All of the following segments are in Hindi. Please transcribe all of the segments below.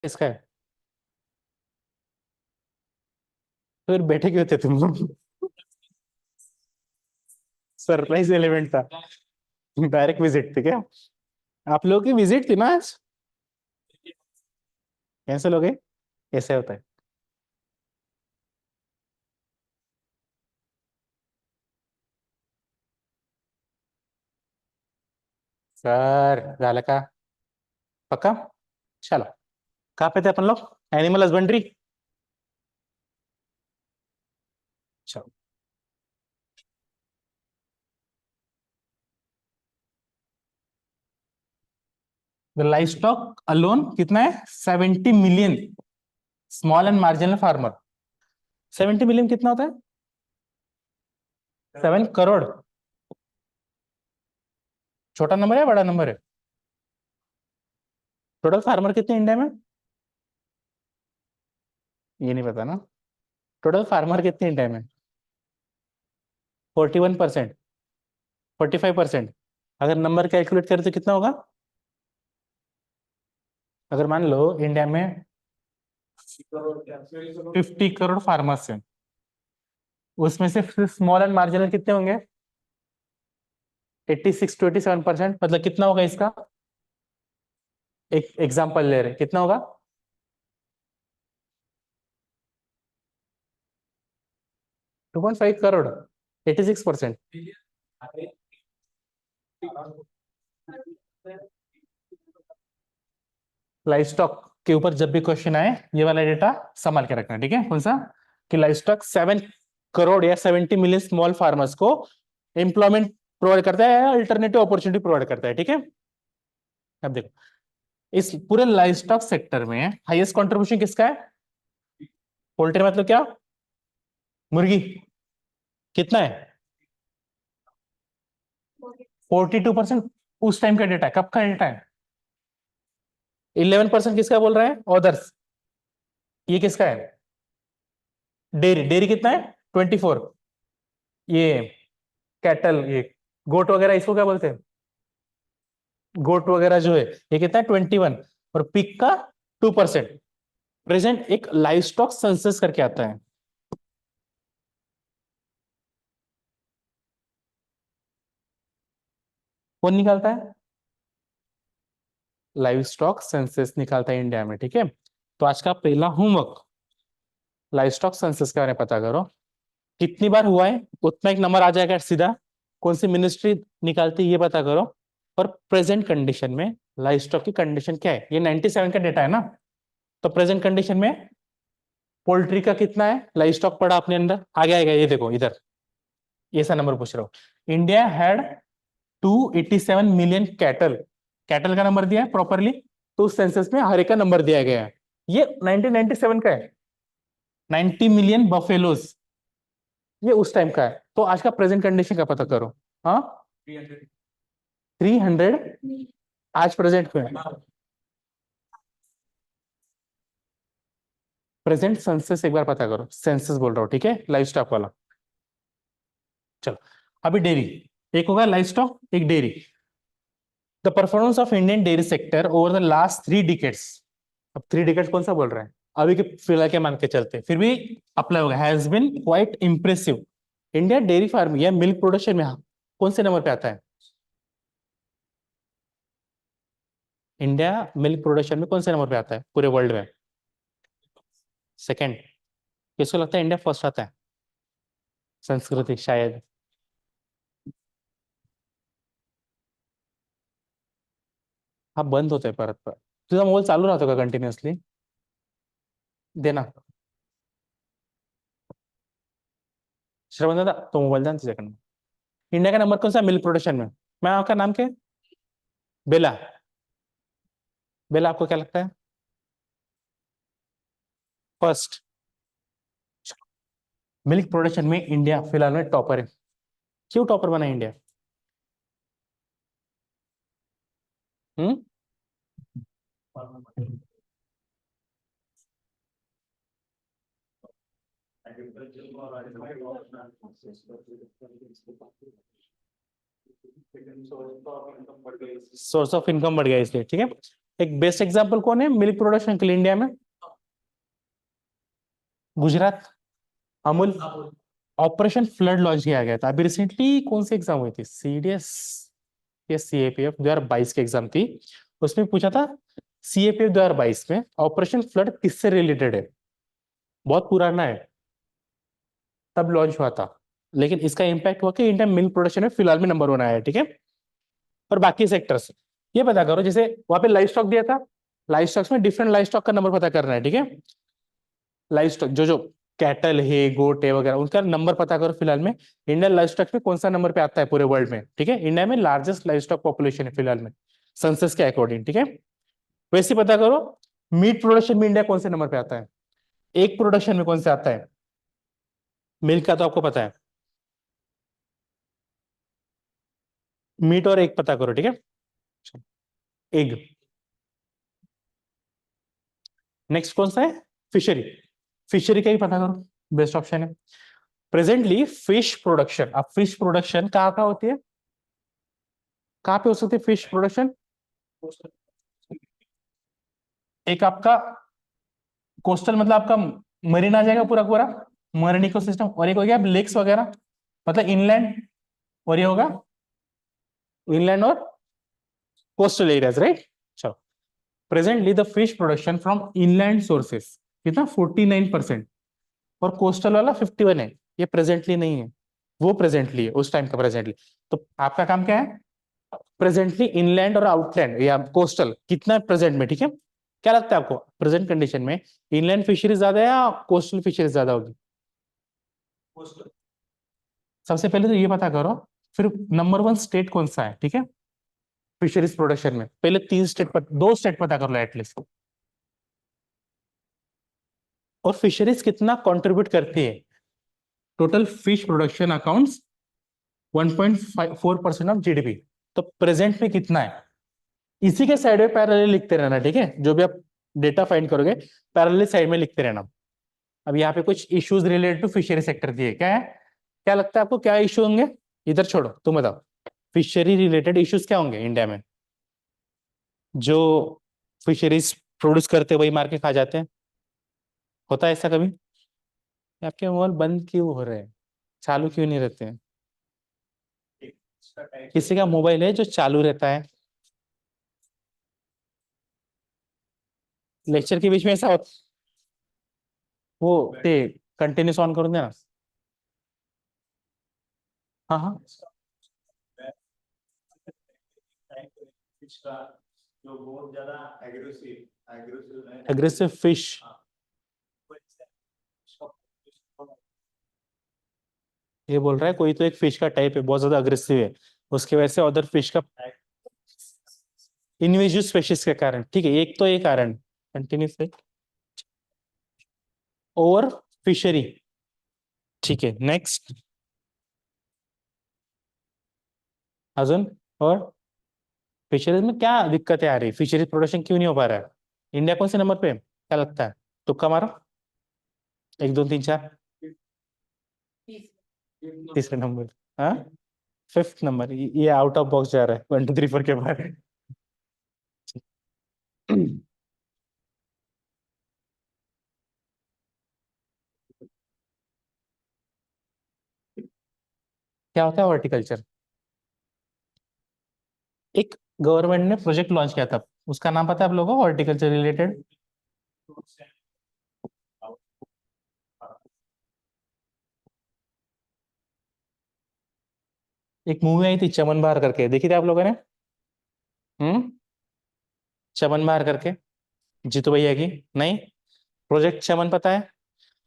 किसका है? फिर बैठे क्यों थे तुम लोग? सरप्राइज एलिमेंट था। डायरेक्ट विजिट थी क्या? आप लोगों की विजिट थी ना आज? कैंसिल हो गए? ऐसे होता है। सर झालं का? पक्का? चलो। कहाँ पे थे अपन लोग? Animal husbandry. चलो। द लाइव स्टॉक अलोन कितना है? 70 million small and marginal farmer. 70 million कितना होता है? 7 करोड़। छोटा नंबर है बड़ा नंबर है? टोटल फार्मर कितने इंडिया में? ये नहीं पता ना। टोटल फार्मर कितने इंडिया में? 41%? 45%? अगर नंबर कैलकुलेट करें तो कितना होगा? अगर मान लो इंडिया में 50 करोड़ फार्मर्स हैं, उसमें से स्मॉल एंड मार्जिनल कितने होंगे? 86 to 87%। मतलब कितना होगा इसका? एक एग्जाम्पल ले रहे, कितना होगा? 2.5 करोड़। 86%। लाइव स्टॉक के ऊपर जब भी क्वेश्चन आए ये वाला डेटा संभाल के रखना, ठीक है? कौन सा? कि लाइव स्टॉक 7 करोड़ या 70 मिलियन स्मॉल फार्मर्स को एम्प्लॉयमेंट प्रोवाइड करता है, अल्टरनेटिव अपॉर्चुनिटी प्रोवाइड करता है, ठीक है? अब देखो, इस पूरे लाइव स्टॉक सेक्टर में हाईएस्ट कंट्रीब्यूशन किसका है? पोल्ट्री मतलब क्या? मुर्गी। कितना है? 42%। उस टाइम का डेटा है, कब का डेटा है? 11% किसका बोल रहा है? अदर्स। ये किसका है? डेयरी। डेयरी कितना है? 24। ये कैटल, ये गोट वगैरह इसको क्या बोलते हैं? गोट वगैरह जो है ये कितना है? 21। और पिक का 2%। प्रेजेंट एक लाइव स्टॉक सेंसस करके आता है। कौन निकालता है? लाइव स्टॉक सेंसस निकालता है इंडिया में, ठीक है? तो आज का पहला होमवर्क, लाइव स्टॉक सेंसस के बारे में पता करो। कितनी बार हुआ है उतना एक नंबर आ जाएगा सीधा। कौन सी मिनिस्ट्री निकालती है ये पता करो। और प्रेजेंट कंडीशन में लाइव स्टॉक की कंडीशन क्या है? ये 97 का डेटा है ना? तो प्रेजेंट कंडीशन में पोल्ट्री का कितना है लाइव स्टॉक पड़ा अपने अंदर? आगे आएगा, ये देखो इधर। ये सा नंबर पूछ रहा हूँ। India had 287 million cattle. Cattle का नंबर दिया है प्रॉपरली, तो उस सेंसस में हर एक का नंबर दिया गया है। ये 1997 का है। 90 मिलियन बफेलोज, ये उस टाइम का है। तो आज का प्रेजेंट कंडीशन का पता करो। हाँ, 300 आज प्रेजेंट में। प्रेजेंट सेंसस एक बार पता करो, सेंसस बोल रहा हूँ, ठीक है? लाइव स्टॉक वाला। चलो, अभी डेयरी। एक होगा लाइव स्टॉक, एक dairy. The performance of Indian dairy sector over the last 3 decades. अब 3 डिकेट्स कौन सा बोल रहे हैं? अभी के फिलहाल के मान के चलते, फिर भी अप्लाई होगा। Has been quite impressive. India dairy farming या मिल्क प्रोडक्शन में कौन से नंबर पे आता है? इंडिया मिल्क प्रोडक्शन में कौन से नंबर पे आता है पूरे वर्ल्ड में? सेकंड। किसको लगता है इंडिया फर्स्ट आता है? संस्कृति शायद। हाँ, बंद होता है परत पर। तुझा मोबाईल चालू राहतो का कंटिन्युअसली? देना। श्रवण दादा, तो मोबाइल ध्यान तुझ्याकडनं। इंडिया का नंबर कौन सा मिल्क प्रोडक्शन में? मैं आपका नाम क्या है? बेला। बेला, आपको क्या लगता है? फर्स्ट। मिल्क प्रोडक्शन में इंडिया फिलहाल में टॉपर है। क्यों टॉपर बना India? Hmm. Source of income बढ़ गया इसलिए, ठीक है? एक बेस्ट एग्जांपल कौन है मिल्क प्रोडक्शन के लिए इंडिया में? Gujarat, Amul. Operation flood launch किया गया था अभी रिसेंटली, कौन सी एग्जाम हुई थी, सीडीएस या सीएपीएफ 2022 की एग्जाम थी, उसमें पूछा था सीएपीएफ 2022 में ऑपरेशन फ्लड किससे रिलेटेड है, बहुत पुराना है, तब लॉन्च हुआ था। लेकिन इसका इंपैक्ट हुआ कि इंडिया मिल्क प्रोडक्शन में फिलहाल में नंबर 1 आया है, ठीक है। और बाकी सेक्टर्स ये पता करो, जैसे वहां पे लाइव स्टॉक दिया था, लाइव स्टॉक्स में डिफरेंट लाइव स्टॉक का नंबर पता करना है, ठीक है। लाइव स्टॉक जो जो कैटल है, गोट है वगैरह, उनका नंबर पता करो फिलहाल में। इंडियन लाइव स्टॉक में कौन सा नंबर पे आता है पूरे वर्ल्ड में, ठीक है। इंडिया में लार्जेस्ट लाइव स्टॉक पॉपुलेशन है फिलहाल में सेंसस के अकॉर्डिंग, ठीक है। वैसे पता करो मीट प्रोडक्शन में इंडिया कौन से नंबर पे आता है, एक प्रोडक्शन में कौन से आता है, मिल्क का तो आपको पता है, मीट और एक पता करो, ठीक है। एग। नेक्स्ट कौन सा है, फिशरी। फिशरी का ही पता करो, बेस्ट ऑप्शन है। प्रेजेंटली फिश प्रोडक्शन, अब फिश प्रोडक्शन कहाँ कहाँ होती है, कहाँ पे हो सकती है फिश प्रोडक्शन? एक आपका कोस्टल मतलब आपका मरीन आ जाएगा पूरा पूरा, मरीन इकोसिस्टम, और एक हो गया लेक्स वगैरह, मतलब इनलैंड, और ये होगा इनलैंड और कोस्टल एरियाज, राइट। चलो, presently the fish production from inland sources कितना 49%, और कोस्टल वाला 51 है, ये प्रेजेंटली नहीं है, वो प्रेजेंटली है, उस टाइम का प्रेजेंटली। तो आपका काम क्या है, प्रेजेंटली इनलैंड और आउटलैंड या कोस्टल कितना प्रेजेंट में, ठीक है। क्या लगता है आपको प्रेजेंट कंडीशन में इनलैंड फिशरीज ज्यादा है या कोस्टल फिशरीज ज्यादा होगी? सबसे पहले तो ये पता करो, फिर नंबर 1 स्टेट कौन सा है, ठीक है, फिशरीज प्रोडक्शन में। पहले 3 स्टेट दो स्टेट पता कर लो एटलीस्ट, और फिशरीज कितना कंट्रीब्यूट करती है total fish production accounts 1.4% of GDP. तो प्रेजेंट में कितना है, इसी के साइड में पैरेलल लिखते रहना, ठीक है। जो भी आप डेटा फाइंड करोगे पैरेलल साइड में लिखते रहना। अब यहाँ पे कुछ issues related to fishery sector दिए, क्या है, क्या लगता है आपको क्या इश्यू होंगे? इधर छोड़ो, तुम बताओ, फिशरी रिलेटेड इश्यूज क्या होंगे इंडिया में? जो फिशरीज प्रोड्यूस करते हैं वही मार के खा जाते हैं, होता है ऐसा कभी? आपके मोबाइल बंद क्यों हो रहे हैं, चालू क्यों नहीं रहते हैं? किसी का मोबाइल है जो चालू रहता है लेक्चर के बीच में, ऐसा होता? वो ते कंटिन्यूस ऑन करून द्या ना। हाँ हाँ, एग्रेसिव फिश, ये बोल रहा है कोई तो एक फिश का टाइप है बहुत ज्यादा अग्रेसिव है, उसकी वजह से अदर फिश का इनवेजिव स्पेशीज के कारण, ठीक है, एक तो ये कारण कंटिन्यूस है। ओवर फिशरी, ठीक है, नेक्स्ट। अजून, और फिशरीज में क्या दिक्कतें आ रही, फिशरीज प्रोडक्शन क्यों नहीं हो पा रहा है, इंडिया कौन से नंबर पे है? क्या लगता है, तुक्का मारो, 1 2 3 4, तीसरे नंबर, हाँ, 5th नंबर, ये आउट ऑफ बॉक्स जा रहा है 1 2 3 4 के बाद। क्या होता है हॉर्टिकल्चर? एक गवर्नमेंट ने प्रोजेक्ट लॉन्च किया था, उसका नाम पता है आप लोगों को, हॉर्टिकल्चर रिलेटेड? एक मूवी आई थी चमन बहार करके, देखी थी आप लोगों ने? हम्म, चमन बहार करके, जीतू भैया की, नहीं? प्रोजेक्ट चमन पता है?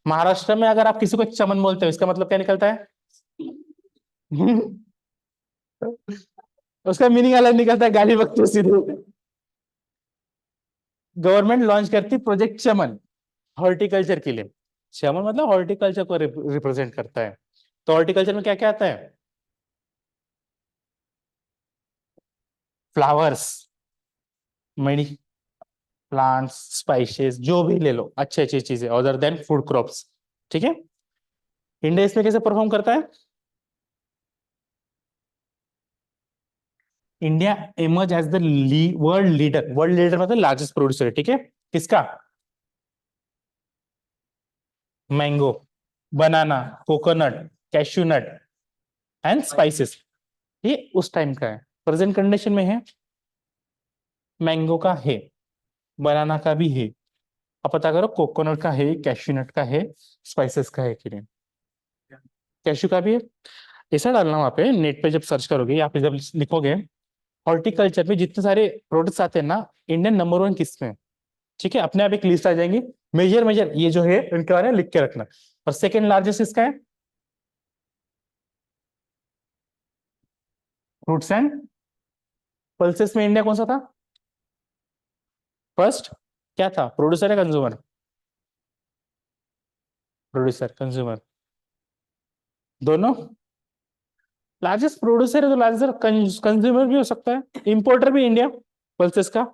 महाराष्ट्र में अगर आप किसी को चमन बोलते हो इसका मतलब क्या निकलता है? उसका मीनिंग अलग निकलता है, गाली बकते हो सीधे। गवर्नमेंट लॉन्च करती प्रोजेक्ट चमन हॉर्टिकल्चर के लिए। चमन मतलब हॉर्टिकल्चर को रिप्रेजेंट करता है। तो हॉर्टिकल्चर में क्या क्या आता है? फ्लावर्स, मेडी, प्लांट्स, स्पाइसेस, जो भी ले लो, अच्छी अच्छी चीजें अदर देन फूड क्रॉप्स, ठीक है। इंडिया इसमें कैसे परफॉर्म करता है? India emerge as the world leader, world leader मतलब लार्जेस्ट प्रोड्यूसर है, ठीक है, किसका? Mango, banana, coconut, cashew nut and spices. ये उस टाइम का है, प्रेजेंट कंडीशन में है, मैंगो का है, बनाना का भी है, अब पता करो कोकोनट का है, कैश्यू नट का है, स्पाइसेस का है कि नहीं। कैश्यू का भी है। ऐसा डालना वहां पे नेट पे, जब सर्च करोगे या फिर जब लिखोगे हॉर्टिकल्चर में जितने सारे प्रोडक्ट्स आते हैं ना, इंडियन नंबर वन किस में है? ठीक है, अपने आप एक लिस्ट आ जाएंगी, मेजर मेजर ये जो है इनके बारे में लिख के रखना। और सेकंड लार्जेस्ट इसका है फ्रूट्स एंड पल्सेस में, इंडिया कौन सा था फर्स्ट? क्या था, प्रोड्यूसर है कंज्यूमर? प्रोड्यूसर कंज्यूमर दोनों। लार्जेस्ट प्रोड्यूसर है तो लार्जेस्ट कंज्यूमर भी हो सकता है, इंपोर्टर भी इंडिया पल्सेस का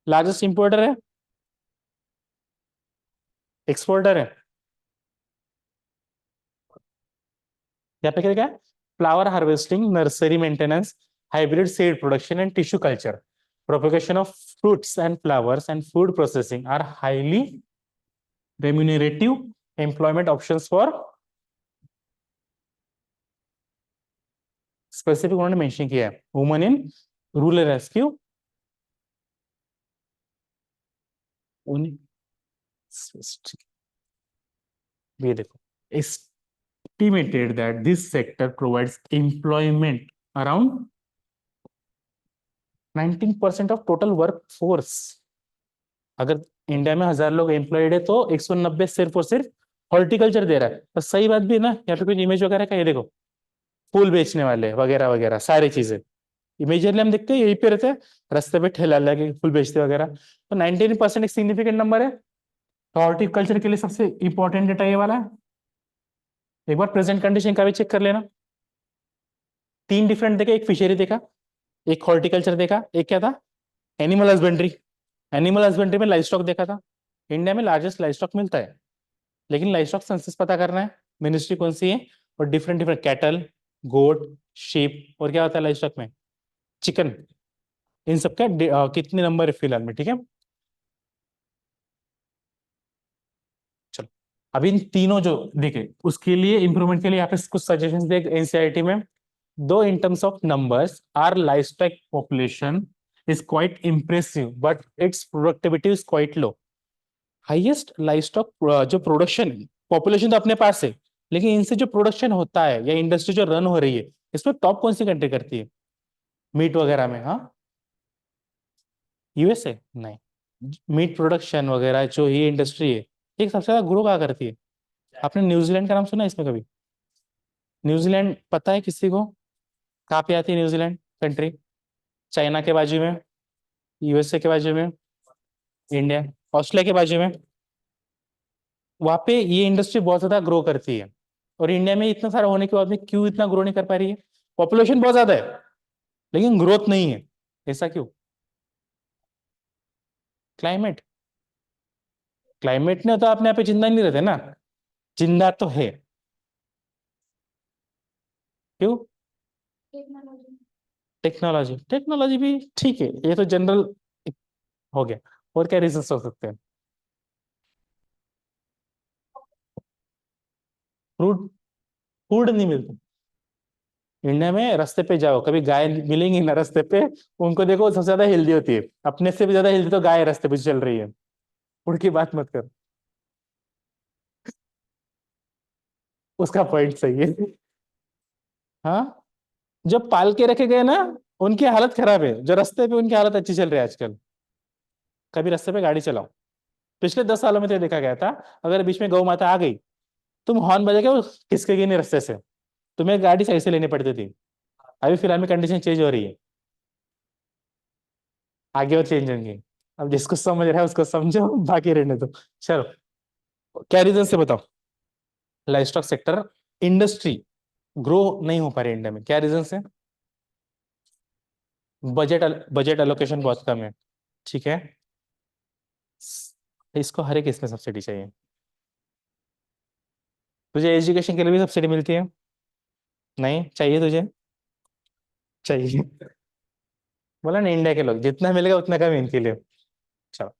लार्जेस्ट इंपोर्टर है, एक्सपोर्टर है। यहाँ पे क्या है? Flower harvesting, nursery maintenance, hybrid seed production and tissue culture, propagation of fruits and flowers and food processing are highly remunerative employment options for specific, उन्होंने मेंशन किया है वुमेन इन रूरल रेस्क्यू। ये देखो, estimated that this sector provides employment around 19% of total workforce। अगर इंडिया में 1000 लोग एम्प्लॉयड है तो 190 सिर्फ और सिर्फ हॉर्टिकल्चर दे रहा है। तो सही बात भी है ना, यहाँ पे कुछ इमेज वगैरह का, ये देखो फूल बेचने वाले वगैरह वगैरह सारी चीजें इमेजरली हम देखते हैं यहीं पे रहते हैं, रास्ते पे ठेला लगे फूल बेचते वगैरह। तो 19% एक सिग्निफिकेंट नंबर है। तो हॉर्टिकल्चर के लिए सबसे इंपॉर्टेंट डेटा ये वाला है। एक बार प्रेजेंट कंडीशन का भी चेक कर लेना। तीन डिफरेंट देखा, एक फिशरी देखा, एक हॉर्टिकल्चर देखा, एक क्या था, एनिमल हस्बेंड्री। एनिमल हस्बेंड्री में लाइव स्टॉक देखा था। इंडिया में लार्जेस्ट लाइव स्टॉक मिलता है, लेकिन लाइव स्टॉक सेंसस पता करना है, मिनिस्ट्री कौन सी है, और डिफरेंट डिफरेंट कैटल, गोट, शीप, और क्या होता है लाइव स्टॉक में, चिकन, इन सबका कितने नंबर है फिलहाल में, ठीक है। चलो, अभी इन तीनों जो देखे उसके लिए इंप्रूवमेंट के लिए यहाँ पे कुछ सजेशंस दे एनसीईआरटी में। दो in terms of numbers our livestock population is quite impressive but its productivity is quite low. Highest livestock जो प्रोडक्शन है, पॉपुलेशन तो अपने पास है, लेकिन इनसे जो प्रोडक्शन होता है या इंडस्ट्री जो रन हो रही है, इसमें टॉप कौन सी कंट्री करती है मीट वगैरह में? हाँ, यूएसए नहीं। मीट प्रोडक्शन वगैरह जो ये इंडस्ट्री है, ये सबसे ज्यादा ग्रो कहाँ करती है? आपने न्यूजीलैंड का नाम सुना है इसमें कभी? न्यूजीलैंड पता है किसी को कहाँ पे आती है न्यूजीलैंड कंट्री? चाइना के बाजू में, यूएसए के बाजू में, इंडिया, ऑस्ट्रेलिया के बाजू में। वहां पे ये इंडस्ट्री बहुत ज्यादा ग्रो करती है, और इंडिया में इतना सारा होने के बाद में क्यों इतना ग्रो नहीं कर पा रही है? पॉपुलेशन बहुत ज्यादा है लेकिन ग्रोथ नहीं है, ऐसा क्यों? क्लाइमेट। क्लाइमेट ने तो अपने आप पे जिंदा नहीं रहते ना, जिंदा तो है। क्यों? टेक्नोलॉजी, टेक्नोलॉजी भी ठीक है, ये तो जनरल हो गया। और क्या रीजन हो सकते हैं? फ्रूट, फूड नहीं मिलता। इंडिया में रास्ते पे जाओ, कभी गाय मिलेंगी ना रास्ते पे, उनको देखो सबसे ज्यादा हेल्दी होती है, अपने से भी ज्यादा हेल्दी तो गाय रास्ते पे चल रही है। फूड की बात मत कर। उसका पॉइंट सही है। हाँ, जो पाल के रखे गए ना, उनकी हालत खराब है, जो रास्ते पे उनकी हालत अच्छी चल रही है आजकल। कभी रास्ते पे गाड़ी चलाओ, पिछले 10 सालों में तो ये देखा गया था, अगर बीच में गौ माता आ गई, तुम हॉर्न बजा के वो खिसकेगी नहीं रास्ते से, तुम्हें गाड़ी सही से लेनी पड़ती थी। अभी फिलहाल में कंडीशन चेंज हो रही है, आगे और चेंज होंगे। अब जिसको समझ रहा है उसको समझो, बाकी रहने दो। चलो, क्या रीजन से बताओ लाइवस्टॉक सेक्टर इंडस्ट्री ग्रो नहीं हो पा रही इंडिया में, क्या रीजन है? बजट, बजट एलोकेशन बहुत कम है, ठीक है। इसको हर एक इसमें सब्सिडी चाहिए। तुझे एजुकेशन के लिए भी सब्सिडी मिलती है? नहीं चाहिए तुझे? चाहिए। बोला ना इंडिया के लोग, जितना मिलेगा उतना कम इनके लिए। चलो,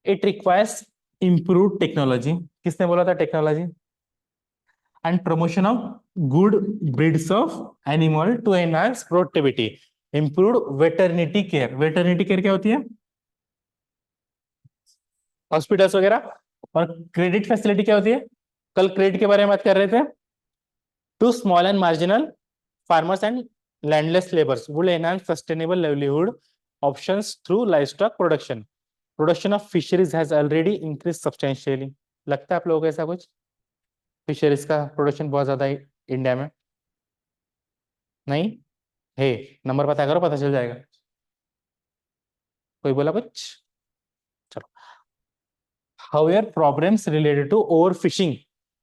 इट रिक्वायर्स इम्प्रूव टेक्नोलॉजी, किसने बोला था technology, and promotion of good breeds of animal to enhance productivity, improve veterinary care. Veterinary care क्या होती है, हॉस्पिटल्स वगैरह। और क्रेडिट फैसिलिटी क्या होती है, कल क्रेडिट के बारे में बात कर रहे थे। To small and marginal farmers and landless laborers will enhance sustainable livelihood options through livestock production. Production of fisheries has already increased substantially. लगता है आप लोगों को ऐसा कुछ, फिशरीज का प्रोडक्शन बहुत ज्यादा है इंडिया में? नहीं है? नंबर पता करो, पता चल जाएगा। कोई बोला कुछ? चलो, however problems related to overfishing.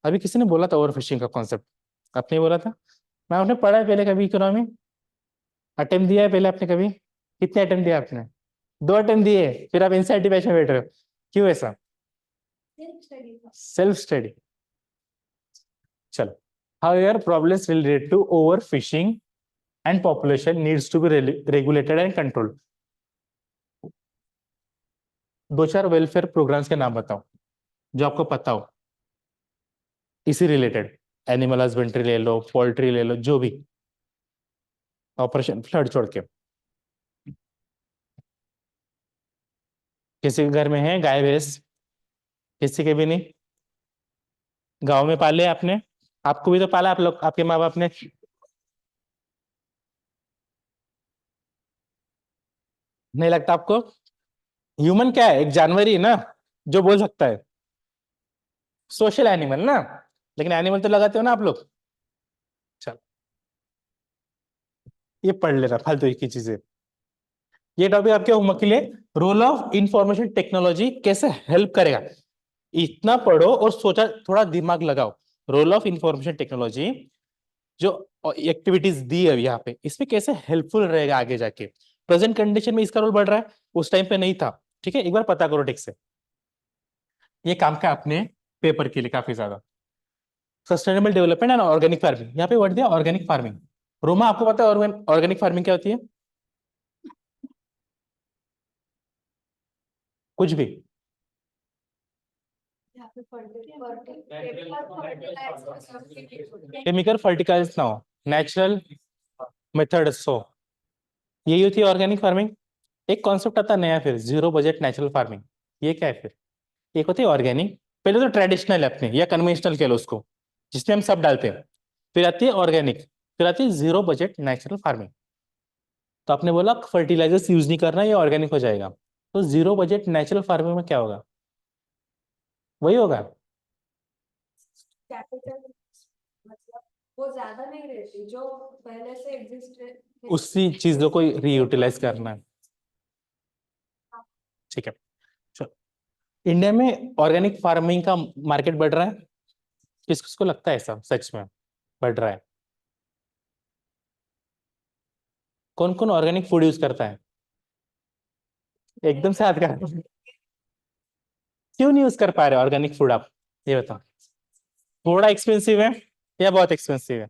अभी किसी ने बोला था ओवर फिशिंग का कॉन्सेप्ट, आपने बोला था? मैं आपने पढ़ा है पहले कभी इकोनॉमी, अटेम्प्ट दिया है पहले आपने कभी? कितने अटेम्प्ट दिया आपने? 2 अटेम्प्ट दिए, फिर आप एनसीईआरटी बैच में बैठ रहे हो, क्यों ऐसा? Self study. चलो, however problems related to overfishing and population needs to be regulated and controlled. 2-4 welfare programmes के नाम बताओ जो आपको पता हो इसी रिलेटेड, एनिमल हस्बेंड्री ले लो, पोल्ट्री ले लो, जो भी, ऑपरेशन फ्लड छोड़ के। किसी के घर में है गाय भैंस? किसी के भी नहीं? गांव में पाले आपने? आपको भी तो पाला आप लोग, आपके माँ बाप ने। नहीं लगता आपको? ह्यूमन क्या है, एक जानवर ही है ना जो बोल सकता है, सोशल एनिमल ना। लेकिन एनिमल तो लगाते हो ना आप लोग। चल, ये पढ़ लेना फालतू की चीजें। ये टॉपिक आपके होमवर्क के लिए, रोल ऑफ इंफॉर्मेशन टेक्नोलॉजी कैसे हेल्प करेगा, इतना पढ़ो और सोचा, थोड़ा दिमाग लगाओ। रोल ऑफ इंफॉर्मेशन टेक्नोलॉजी जो एक्टिविटीज दी है यहाँ पे, इसमें कैसे हेल्पफुल रहेगा आगे जाके। प्रेजेंट कंडीशन में इसका रोल बढ़ रहा है, उस टाइम पे नहीं था। ठीक है, एक बार पता करो ठीक से। ये काम का अपने पेपर के लिए काफी ज्यादा। Sustainable development and organic farming, यहाँ पे वर्ड दिया ऑर्गेनिक फार्मिंग। रोमा आपको पता है ऑर्गेनिक फार्मिंग क्या होती है? कुछ भी। केमिकल फर्टिलाइजर्स ना हो, नेचुरल मेथड्स हो, यही होती है ऑर्गेनिक फार्मिंग। एक कॉन्सेप्ट आता है नया फिर, जीरो बजट नेचुरल फार्मिंग। ये क्या है फिर? एक होती है ऑर्गेनिक, पहले तो ट्रेडिशनल है अपने या कन्वेंशनल कह लो उसको, जिसमें हम सब डालते हैं। फिर आती है ऑर्गेनिक, फिर आती है जीरो बजट नेचुरल फार्मिंग। तो आपने बोला फर्टिलाइजर्स यूज नहीं करना, ये ऑर्गेनिक हो जाएगा। तो जीरो बजट नेचुरल फार्मिंग में क्या होगा? वही होगा। कैपिटल मतलब वो ज्यादा नहीं रहती जो पहले से एग्जिस्ट, उसी चीजों को रीयूटिलाइज करना है। ठीक है, चलो। इंडिया में ऑर्गेनिक फार्मिंग का मार्केट बढ़ रहा है, किसको लगता है ऐसा सच में बढ़ रहा है? कौन कौन ऑर्गेनिक फूड यूज करता है? एकदम से हाथ कर, क्यों नहीं यूज कर पा रहे ऑर्गेनिक फूड आप, ये बताओ। थोड़ा एक्सपेंसिव है या बहुत एक्सपेंसिव है?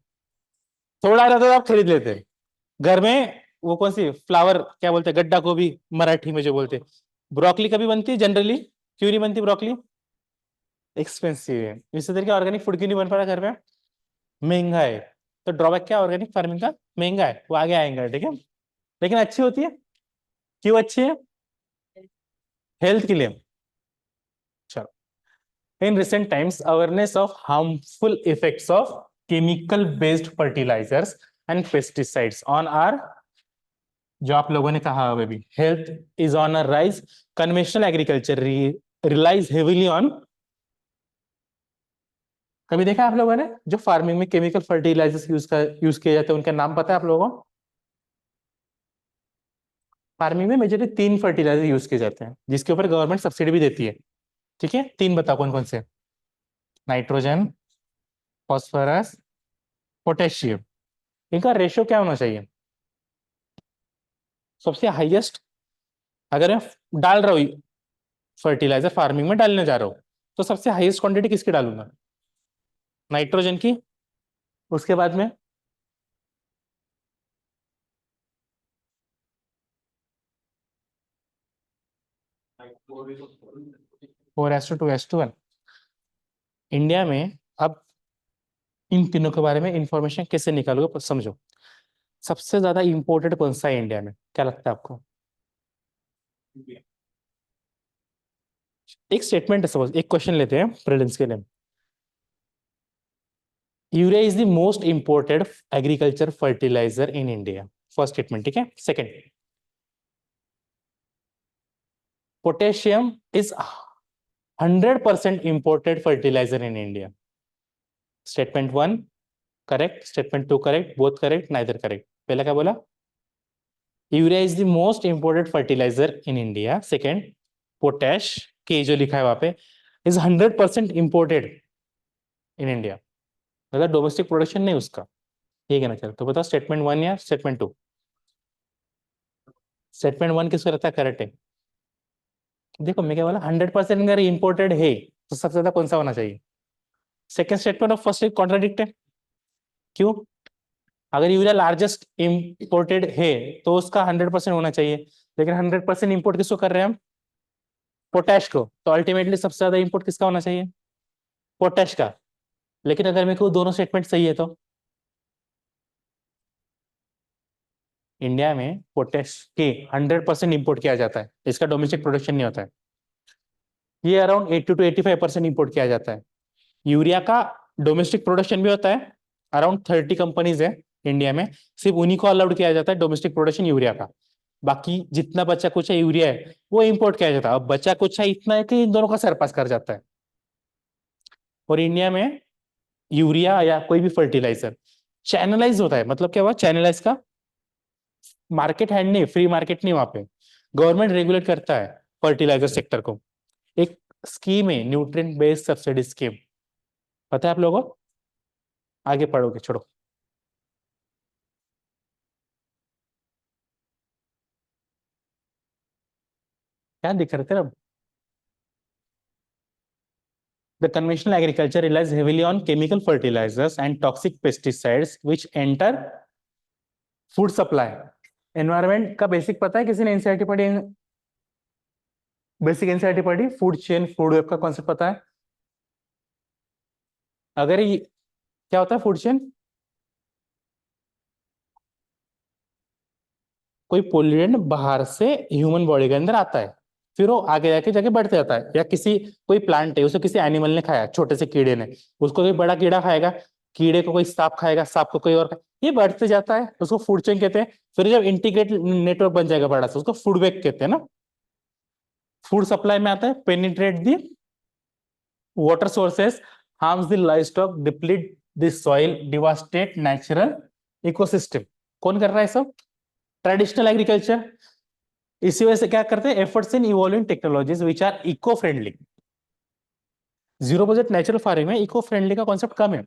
थोड़ा रहता तो आप खरीद लेते घर में। वो कौन सी फ्लावर क्या बोलते हैं, गड्ढा गोभी मराठी में जो बोलते हैं, ब्रोकली कभी बनती है जनरली, क्यों नहीं बनती ब्रोकली? एक्सपेंसिव है। इसी तरीके ऑर्गेनिक फूड क्यों नहीं बन पा रहा घर में? महंगा है। तो ड्रॉबैक क्या ऑर्गेनिक फार्मिंग का? महंगा है, वो आगे आएंगे, ठीक है। लेकिन अच्छी होती है, क्यों अच्छी है? हेल्थ के लिए। चलो, in recent times awareness of harmful effects of chemical based fertilizers and pesticides on our, जो आप लोगों ने कहा अभी, health is on a rise. Conventional agriculture relies heavily on, कभी देखा आप लोगों ने जो फार्मिंग में केमिकल फर्टिलाइजर्स यूज किए जाते हैं, उनका नाम पता है आप लोगों को? फार्मिंग में मेजरली 3 फर्टिलाइजर यूज किए जाते हैं जिसके ऊपर गवर्नमेंट सब्सिडी भी देती है। ठीक है, 3 बताओ कौन कौन से? Nitrogen, phosphorus, potassium. इनका रेशियो क्या होना चाहिए? सबसे हाईएस्ट, अगर मैं डाल रहा हूँ फर्टिलाइजर फार्मिंग में डालने जा रहा हूँ, तो सबसे हाईएस्ट क्वांटिटी किसकी डालूंगा? नाइट्रोजन की। उसके बाद में 4:2:1। इंडिया में अब इन तीनों के बारे में इंफॉर्मेशन कैसे निकालोगे समझो। सबसे ज्यादा इंपोर्टेड कौन सा है इंडिया में, क्या लगता है आपको? एक स्टेटमेंट है, सपोज एक क्वेश्चन लेते हैं प्रीलिम्स के लिए। Urea is the most imported agriculture fertiliser in India, first statement, ठीक है। Second, potassium is 100% imported fertiliser in India. Statement one correct, statement two correct, both correct, neither correct. पहला क्या बोला? Urea is the most imported fertiliser in India. Second, potash के जो लिखा है वहां पे इज 100% इंपोर्टेड इन इंडिया, मतलब डोमेस्टिक प्रोडक्शन नहीं उसका, ये कहना चाहिए। तो बताओ स्टेटमेंट वन या स्टेटमेंट टू? स्टेटमेंट वन किसको रहता है करेक्ट है? देखो मैं क्या बोला, 100% अगर इंपोर्टेड है तो सबसे ज्यादा कौन सा होना चाहिए? Second statement of first contradict है। क्यों? अगर यूरिया लार्जेस्ट इंपोर्टेड है तो उसका 100% होना चाहिए, लेकिन 100% इंपोर्ट किसको कर रहे हैं हम? पोटैश को। तो अल्टीमेटली सबसे ज्यादा इंपोर्ट किसका होना चाहिए? पोटैश का। लेकिन अगर मेरे को दोनों स्टेटमेंट सही है तो इंडिया में पोटैश के 100% इंपोर्ट किया जाता है, इसका डोमेस्टिक प्रोडक्शन नहीं होता है। ये अराउंड 80 to 85% इंपोर्ट किया जाता है। यूरिया का डोमेस्टिक प्रोडक्शन भी होता है, अराउंड 30 कंपनीज है इंडिया में, सिर्फ उन्हीं को अलाउड किया जाता है डोमेस्टिक प्रोडक्शन यूरिया का। बाकी जितना बचा कुछ है यूरिया है वो इंपोर्ट किया जाता है। अब बचा कुछ है इतना है कि इन दोनों का सरपास कर जाता है। और इंडिया में यूरिया या कोई भी फर्टिलाइजर चैनलाइज होता है। मतलब क्या हुआ चैनलाइज का? मार्केट हैंड नहीं, फ्री मार्केट नहीं, वहां पे गवर्नमेंट रेगुलेट करता है फर्टिलाइजर सेक्टर को। एक स्कीम है न्यूट्रिएंट बेस्ड सब्सिडी स्कीम, पता है आप लोगों को? आगे पढ़ोगे, छोड़ो। क्या दिख रहे थे अब? The conventional agriculture relies heavily on chemical fertilizers and toxic pesticides which enter food supply. Environment का बेसिक पता है किसी ने? एनसीईआरटी पढ़ी? बेसिक एनसीईआरटी पढ़ी? फूड चेन फूड वेब का कॉन्सेप्ट पता है? अगर ये क्या होता है फूड चेन? कोई पोल्यूटेंट बाहर से ह्यूमन बॉडी के अंदर आता है, फिर वो आगे जाके जाके बढ़ते जाता है। या किसी कोई प्लांट है, उसे किसी एनिमल ने खाया, छोटे से कीड़े ने, उसको कोई बड़ा कीड़ा खाएगा, कीड़े को कोई सांप खाएगा, सांप को कोई और ये बढ़ते जाता है, उसको फूड चेन कहते हैं। फिर जब इंटीग्रेट नेटवर्क बन जाएगा बड़ा सा, उसको फूड वेब कहते हैं ना। फूड सप्लाई में आता है penetrate the water sources, harms the livestock, deplete the soil, devastate natural ecosystem. कौन कर रहा है सब? Traditional agriculture. इसी वजह से क्या करते हैं, efforts in evolving technologies which are eco friendly. Zero budget natural farming में इको फ्रेंडली का कॉन्सेप्ट कम है।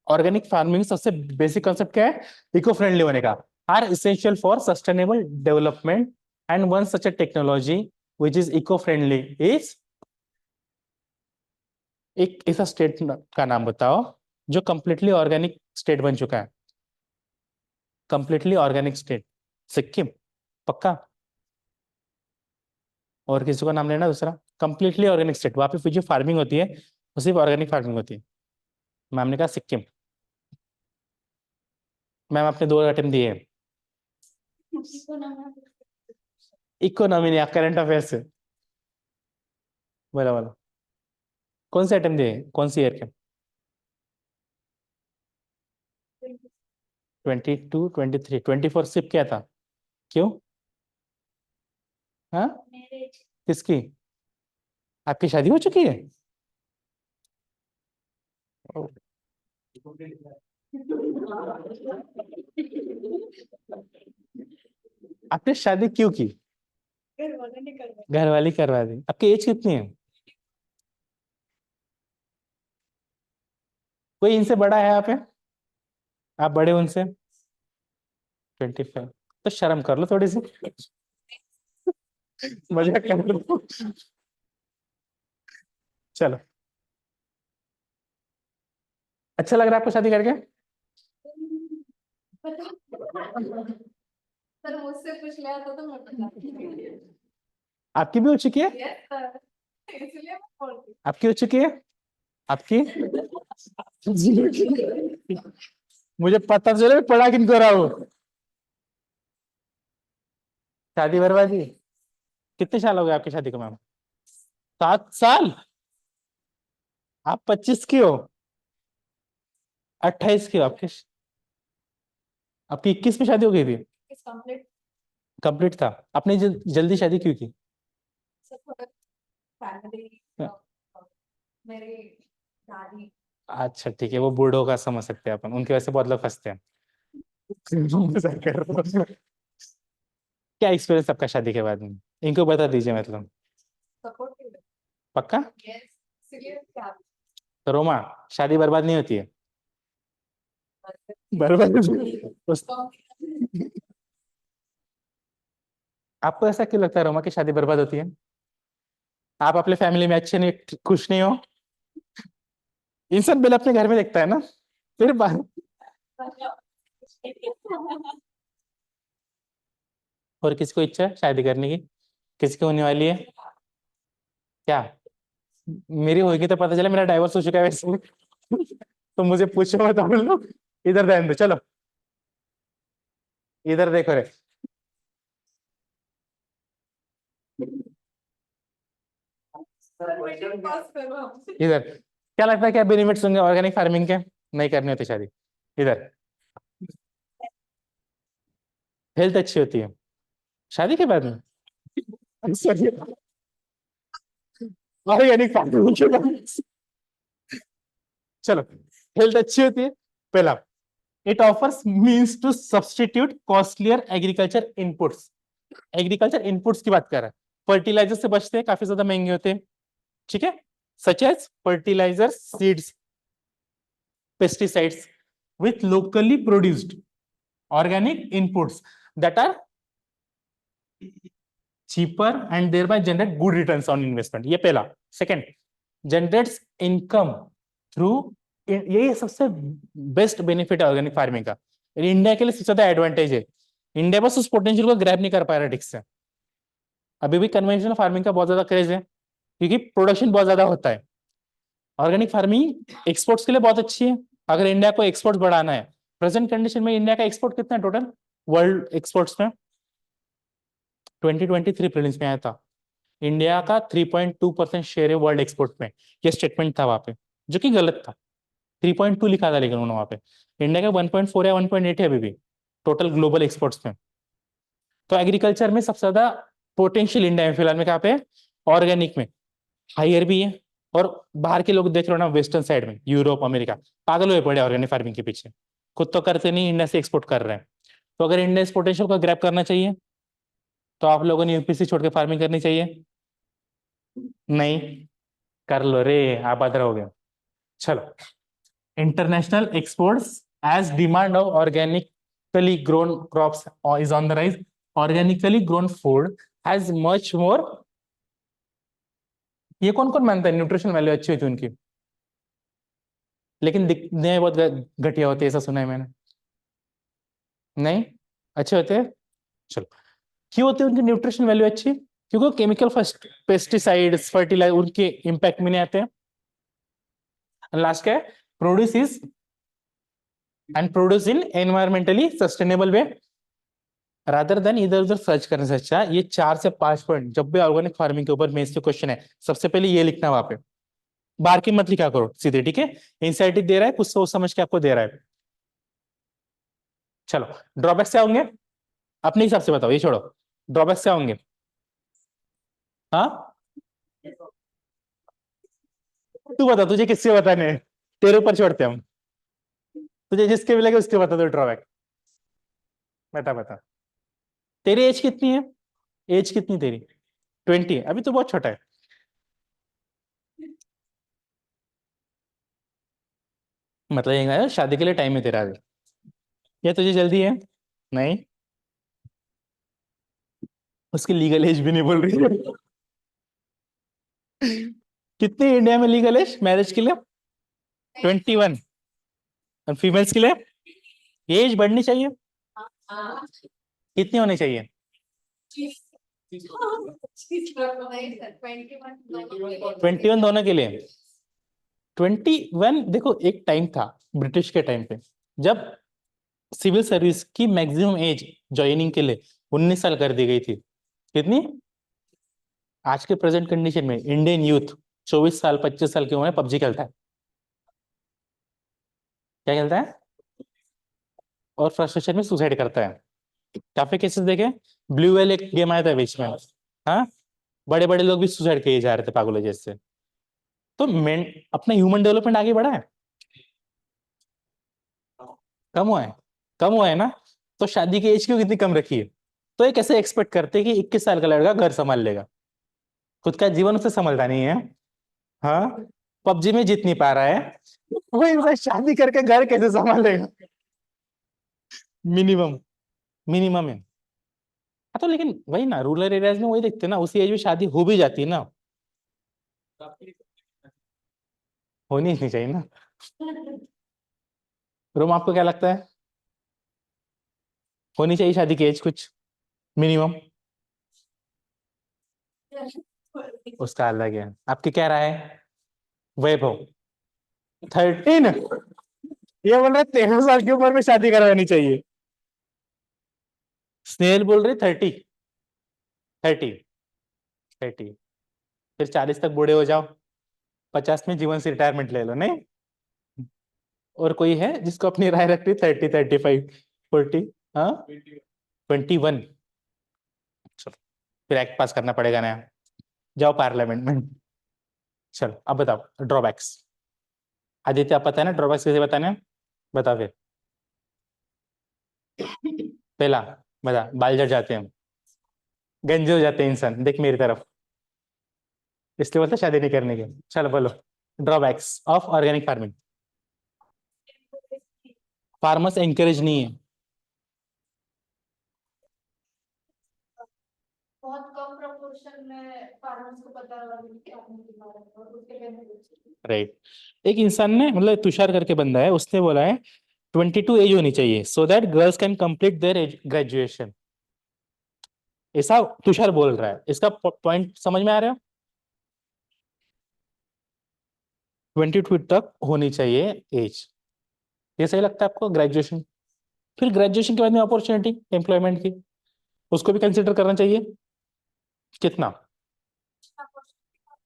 ऑर्गेनिक फार्मिंग सबसे बेसिक कॉन्सेप्ट क्या है? इको फ्रेंडली होने का। Are essential for sustainable development and one such a technology which is eco friendly is. एक ऐसा स्टेट का नाम बताओ जो कंप्लीटली ऑर्गेनिक स्टेट बन चुका है। Completely organic state. सिक्किम? पक्का? और किसी का नाम लेना दूसरा? कंप्लीटली ऑर्गेनिक स्टेट, वहां पे जो फार्मिंग होती है वो सिर्फ ऑर्गेनिक फार्मिंग होती है। मैम ने कहा सिक्किम। मैम आपने 2 अटेम्प्ट दिए। इकोनॉमी या करंट अफेयर से? बोला बोला, कौन से अटेम्प्ट दिए, कौन सी ईयर के? 22, 23, 24 सिप क्या था? क्यों? हाँ? किसकी? आपकी शादी हो चुकी है? आपने शादी क्यों की? घर वाली करवा दी। आपकी एज कितनी है? कोई इनसे बड़ा है यहाँ पे? आप बड़े उनसे? 25। तो शर्म कर लो थोड़ी सी, मजाक कर लो। चलो, अच्छा लग रहा है आपको शादी करके? सर मुझसे पूछ लिया था तो मैं बता आपकी भी हो चुकी है? यस सर, इसलिए मैं बोल रही आपकी हो चुकी है? आपकी? मुझे पता चले मैं पढ़ा किनको रहा हूँ। शादी बर्बादी। कितने साल हो गए आपकी शादी को मैम? 7 साल? आप 25 की हो? 28 की हो? आपकी 21 में शादी हो गई थी? हूँ कंप्लीट कंप्लीट था। आपने जल्दी शादी क्यों की? सब फैमिली मेरी दादी। अच्छा ठीक है, वो बूढ़ों का समझ सकते हैं अपन, उनकी वजह से बहुत लोग फंसते हैं। मजाक कर रहा हूँ। क्या एक्सपीरियंस आपका शादी के बाद में, इनको बता दीजिए मतलब। सपोर्टिव। पक्का? यस, इसलिए क्या तो रोमा, शादी बर्बाद नहीं होती है? बर्बाद आपको ऐसा क्यों लगता है रोमा कि शादी बर्बाद होती है? आप अपने फैमिली में अच्छे नहीं, खुश नहीं हो? इंसान पहले अपने घर में देखता है ना, फिर बाहर। और किसी को इच्छा है शादी करने की? किसी को होने वाली है क्या? मेरी होगी तो पता चला मेरा डाइवोर्स हो चुका है वैसे। तो मुझे पूछो मत हम लोग। इधर ध्यान दो, चलो इधर देखो रे। पास करो हमसे। इधर क्या लगता है, क्या बेनिफिट्स होंगे ऑर्गेनिक फार्मिंग के? नहीं करनी होती शादी। इधर हेल्थ अच्छी होती है शादी के बाद में। ऑर्गेनिक फार्मिंग के बाद चलो, हेल्थ अच्छी होती है पहला। It offers means to substitute costlier agriculture inputs. Agriculture inputs की बात कर रहा है। फर्टिलाइजर से बचते हैं, काफी ज्यादा महंगे होते हैं, ठीक है। Such as fertiliser, seeds, pesticides with locally produced organic inputs that are cheaper and thereby generate good returns on investment। ये पहला। सेकंड, जनरेट्स इनकम थ्रू, ये सबसे बेस्ट बेनिफिट है ऑर्गेनिक फार्मिंग का। इंडिया के लिए सबसे ज्यादा एडवांटेज है। इंडिया बस उस पोटेंशियल को ग्रैब नहीं कर पा रहा ठीक से। अभी भी कन्वेंशनल फार्मिंग का बहुत ज्यादा क्रेज है क्योंकि प्रोडक्शन बहुत ज्यादा होता है। ऑर्गेनिक फार्मिंग एक्सपोर्ट्स के लिए बहुत अच्छी है। अगर इंडिया को एक्सपोर्ट बढ़ाना है, प्रेजेंट कंडीशन में इंडिया का एक्सपोर्ट कितना है टोटल वर्ल्ड एक्सपोर्ट्स में? 2023 प्रीलिम्स में आया था, इंडिया का 3.2% शेयर है वर्ल्ड एक्सपोर्ट में। ये स्टेटमेंट था वहां पे, जो कि गलत था। 3.2 लिखा था लेकिन उन्होंने वहां पे। इंडिया का 1.4 या 1.8 है अभी भी टोटल ग्लोबल एक्सपोर्ट्स में। तो एग्रीकल्चर में सबसे ज्यादा पोटेंशियल इंडिया में फिलहाल में कहाँ पे? ऑर्गेनिक में हायर भी है। और बाहर के लोग देख रहे हो ना, वेस्टर्न साइड में यूरोप अमेरिका पागल हुए पड़े ऑर्गेनिक फार्मिंग के पीछे। खुद तो करते नहीं, इंडिया से एक्सपोर्ट कर रहे हैं। तो अगर इंडिया इस पोटेंशियल को ग्रैब करना चाहिए तो आप लोगों ने यूपीसी छोड़ के फार्मिंग करनी चाहिए। नहीं कर लो रे, आप बदर रहोगे। चलो, international exports as demand of organically grown crops is on the rise. Organically grown food has much more. ये कौन कौन मानता है न्यूट्रिशन वैल्यू अच्छी होती है उनकी, लेकिन दिखने में बहुत घटिया होते हैं, ऐसा सुना है मैंने। नहीं, अच्छे होते हैं। चलो, क्यों होती है उनकी न्यूट्रिशन वैल्यू अच्छी? क्योंकि केमिकल फर्स्ट पेस्टिसाइड्स फर्टिलाइजर उनके इम्पैक्ट में नहीं आते हैं। लास्ट क्या है? Produce is and produce in environmentally sustainable way rather than इधर उधर सर्च करने से अच्छा ये 4 से 5 पॉइंट जब भी ऑर्गेनिक फार्मिंग के ऊपर मेंस के क्वेश्चन है, सबसे पहले ये लिखना वहां पे। बाहर की मत लिखा करो सीधे, ठीक है। इंसाइट दे रहा है कुछ सोच समझ के आपको दे रहा है। चलो, ड्रॉबैक्स क्या होंगे अपने हिसाब से बताओ, ये छोड़ो। ड्रॉबैक्स क्या होंगे? हाँ, तू बता, तुझे किससे बताने हैं? तेरे ऊपर छोड़ते हैं हम। तुझे जिसके मिलेगा उसके बता दो ड्रॉबैक। बता बता। तेरी एज कितनी है? एज कितनी तेरी? 20? अभी तो बहुत छोटा है। मतलब ये शादी के लिए टाइम है तेरा अभी, या तुझे जल्दी है? नहीं, उसकी लीगल एज भी नहीं बोल रही है। कितनी इंडिया में लीगल एज मैरिज के लिए? 21। और फीमेल्स के लिए एज बढ़नी चाहिए, हाँ, कितनी होनी चाहिए? नहीं सर 21 21 दोनों के लिए 21 देखो एक टाइम था ब्रिटिश के टाइम पे जब सिविल सर्विस की मैक्सिमम एज ज्वाइनिंग के लिए 19 साल कर दी गई थी। कितनी? आज के प्रेजेंट कंडीशन में इंडियन यूथ 24 साल 25 साल की उम्र में पबजी खेलता है। क्या खेलता है? और फ्रस्ट्रेशन में सुसाइड करता है। काफी केसेस देखे। ब्लू वेल एक गेम आया था बीच में। हाँ, बड़े बड़े लोग भी सुसाइड किए जा रहे थे पागलों जैसे। तो मेन अपना ह्यूमन डेवलपमेंट आगे बढ़ा है? कम हुआ है? कम हुआ है ना। तो शादी की एज क्यों कितनी कम रखी है? तो ये कैसे एक्सपेक्ट करते हैं कि 21 साल का लड़का घर संभाल लेगा? खुद का जीवन उसे संभलता नहीं है। हाँ, पबजी में जीत नहीं पा रहा है, वो इंसान शादी करके घर कैसे संभालेगा? मिनिमम मिनिमम है। हाँ, तो लेकिन वही ना, रूरल एरियाज में वही देखते हैं ना, उसी एज में शादी हो भी जाती है ना। होनी नहीं चाहिए ना। रोम, आपको क्या लगता है? होनी चाहिए शादी की एज कुछ मिनिमम? उसका अलग है। आपकी क्या राय है वैभव? 13? ये बोल रहे 13 साल की उम्र में शादी करवानी चाहिए। स्नेहल बोल रही 30। 30। 30। फिर 40 तक बूढ़े हो जाओ, 50 में जीवन से रिटायरमेंट ले लो, नहीं? और कोई है जिसको अपनी राय रखती? 30, 35, 40? हाँ, 21। चलो, फिर एक्ट पास करना पड़ेगा नया। जाओ पार्लियामेंट में। चलो अब बताओ ड्रॉबैक्स। आदित्य, आप पता है ना ड्रॉबैक्स कैसे बताने हैं? बताओ फिर। पहला, बता। बाल झड़ जाते हैं, गंजे हो जाते हैं इंसान, देख मेरी तरफ, इसलिए बोलते शादी नहीं करने के। चलो बोलो drawbacks of organic farming. Farmers encourage नहीं है। बहुत कम प्रोपोर्शन में फार्मर्स को पता होगा कि आपने कितना रखा और उसके बेनिफिट्स। राइट। एक इंसान ने, मतलब तुषार करके बंदा है, उसने बोला है 22 एज होनी चाहिए so that girls can complete their graduation. ऐसा तुषार बोल रहा है। इसका पॉइंट समझ में आ रहा है? 22 तक होनी चाहिए एज। ये सही लगता है आपको? ग्रेजुएशन, फिर ग्रेजुएशन के बाद में अपॉर्चुनिटी एम्प्लॉयमेंट की, उसको भी कंसिडर करना चाहिए। कितना?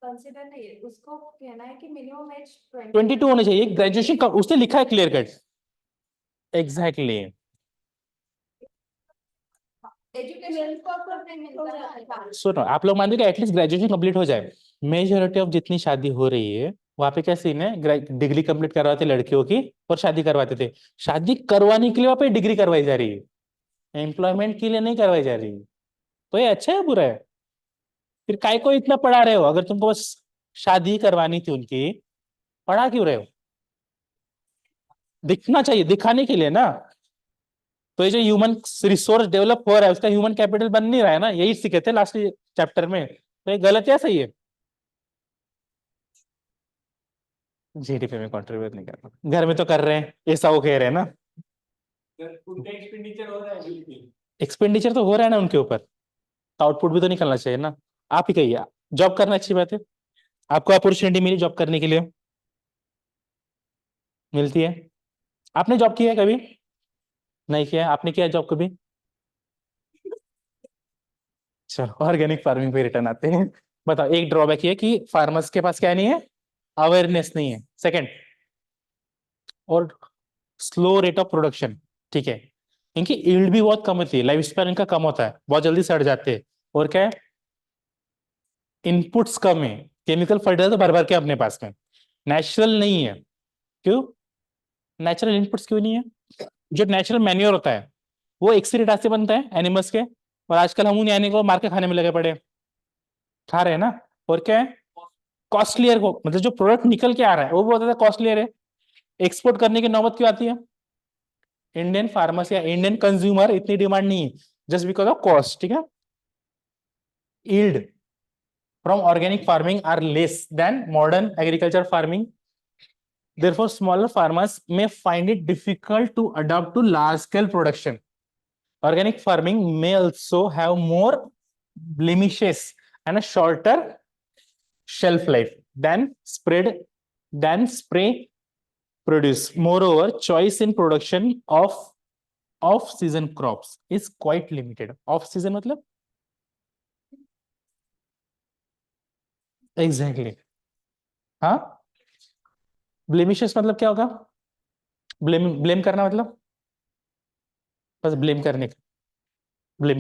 कंसिडर नहीं है, उसको कहना है कि मिनिमम एज 22 होना चाहिए ग्रेजुएशन का, उसने लिखा है क्लियर कट। एग्जैक्टली। एजुकेशन को नहीं मिलता है। सुनो, आप लोग मान लो कि एटलीस्ट ग्रेजुएशन कंप्लीट हो जाए। मेजोरिटी ऑफ जितनी शादी हो रही है वहां पे क्या सीन है, डिग्री कंप्लीट करवाते लड़कियों की और शादी करवाते थे। शादी करवाने के लिए वहां पे डिग्री करवाई जा रही है, एम्प्लॉयमेंट के लिए नहीं करवाई जा रही। तो ये अच्छा है बुरा है? फिर काय को इतना पढ़ा रहे हो? अगर तुमको बस शादी करवानी थी उनकी, पढ़ा क्यों रहे हो? दिखना चाहिए, दिखाने के लिए ना। तो ये जो ह्यूमन रिसोर्स डेवलप हो रहा है उसका ह्यूमन कैपिटल बन नहीं रहा है ना, यही सीखे थे लास्ट चैप्टर में। तो ये गलत या सही है? जीडीपी में कंट्रीब्यूट नहीं कर रहा, घर में तो कर रहे हैं, ऐसा वो कह रहे हैं ना। उनका एक्सपेंडिचर हो रहा है, एक्सपेंडिचर तो हो रहा है ना उनके ऊपर, तो आउटपुट भी तो निकलना चाहिए ना। आप ही कहिए, जॉब करना अच्छी बात है, आपको अपॉर्चुनिटी मिली जॉब करने के लिए, मिलती है। आपने जॉब किया है कभी? नहीं किया है। आपने किया जॉब कभी? चलो ऑर्गेनिक फार्मिंग पे रिटर्न आते हैं। बताओ, एक ड्रॉबैक ये कि फार्मर्स के पास क्या नहीं है, अवेयरनेस नहीं है। सेकंड, और स्लो रेट ऑफ प्रोडक्शन। ठीक है, इनकी यील्ड भी बहुत कम होती है, लाइफ स्पैन इनका कम होता है, बहुत जल्दी सड़ जाते हैं। और क्या है, इनपुट्स कम है, केमिकल फर्टिलाइजर भर भर के अपने पास में, नेचुरल नहीं है। क्यों नेचुरल इनपुट्स क्यों नहीं है? जो नेचुरल मैन्योर होता है वो एक्सीडेंट से बनता है एनिमल्स के, और आजकल हम उन यानी को मार के खाने में लगे पड़े, खा रहे हैं ना। और क्या है, कॉस्टलियर को, मतलब जो प्रोडक्ट निकल के आ रहा है वो बहुत ज्यादा कॉस्टलियर है। एक्सपोर्ट करने की नौबत क्यों आती है? इंडियन फार्मर्स या इंडियन कंज्यूमर इतनी डिमांड नहीं है, जस्ट बिकॉज ऑफ कॉस्ट। ठीक है, yield from organic farming are less than modern agriculture farming. Therefore, smaller farmers may find it difficult to adapt to large scale production. Organic farming may also have more blemishes and a shorter shelf life than spray produce. Moreover, choice in production of off season crops is quite limited. Off season मतलब एग्जैक्टली हाँ, ब्लेमिशेस मतलब क्या होगा? ब्लेम करना मतलब बस ब्लेम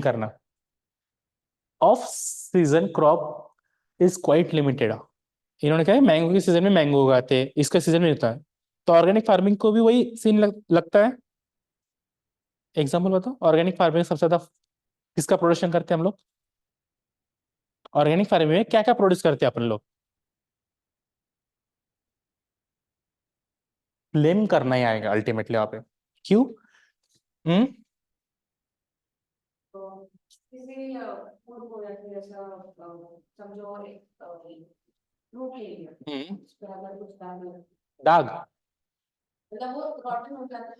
करना। Off season crop is quite limited. इन्होंने कहा मैंगो के सीजन में मैंगो उगाते हैं, इसका सीजन में होता है। तो ऑर्गेनिक फार्मिंग को भी वही सीन लगता है। एग्जाम्पल बताओ, ऑर्गेनिक फार्मिंग सबसे ज्यादा किसका प्रोडक्शन करते हैं हम लोग? ऑर्गेनिक फार्मिंग में क्या क्या प्रोड्यूस करते हैं अपन लोग? ब्लेम करना ही आएगा अल्टीमेटली वहां पे। क्यों? हम्म तो किसी फूड को या फिर ऐसा समझो एक फ्रूट ले लिया, उस पर अगर कुछ दाग लगे, दाग मतलब वो रॉटन हो जाता है।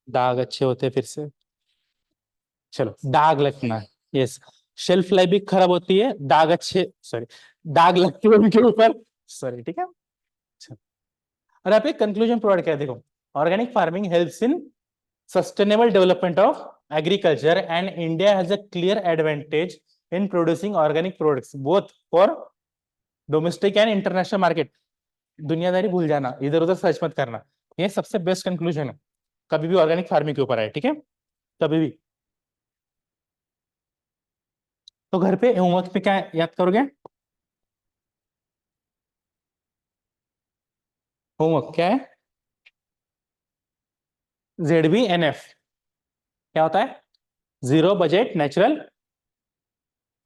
दाग अच्छे होते हैं फिर से। चलो, दाग लगना, यस। शेल्फ लाइफ भी खराब होती है, दाग अच्छे, सॉरी, दाग लगते हैं उनके ऊपर, सॉरी, ठीक है। अच्छा। और यहाँ पे कंक्लूजन प्रोवाइड किया है, देखो, organic farming helps in sustainable development of agriculture and India has a clear advantage in producing organic products both for domestic and international market। दुनियादारी भूल जाना, इधर उधर सर्च मत करना, ये सबसे बेस्ट कंक्लूजन है कभी भी ऑर्गेनिक फार्मिंग के ऊपर है, ठीक है, कभी भी। तो घर पे होमवर्क पे क्या याद करोगे? होमवर्क क्या है? ZBNF क्या होता है? जीरो बजट नेचुरल,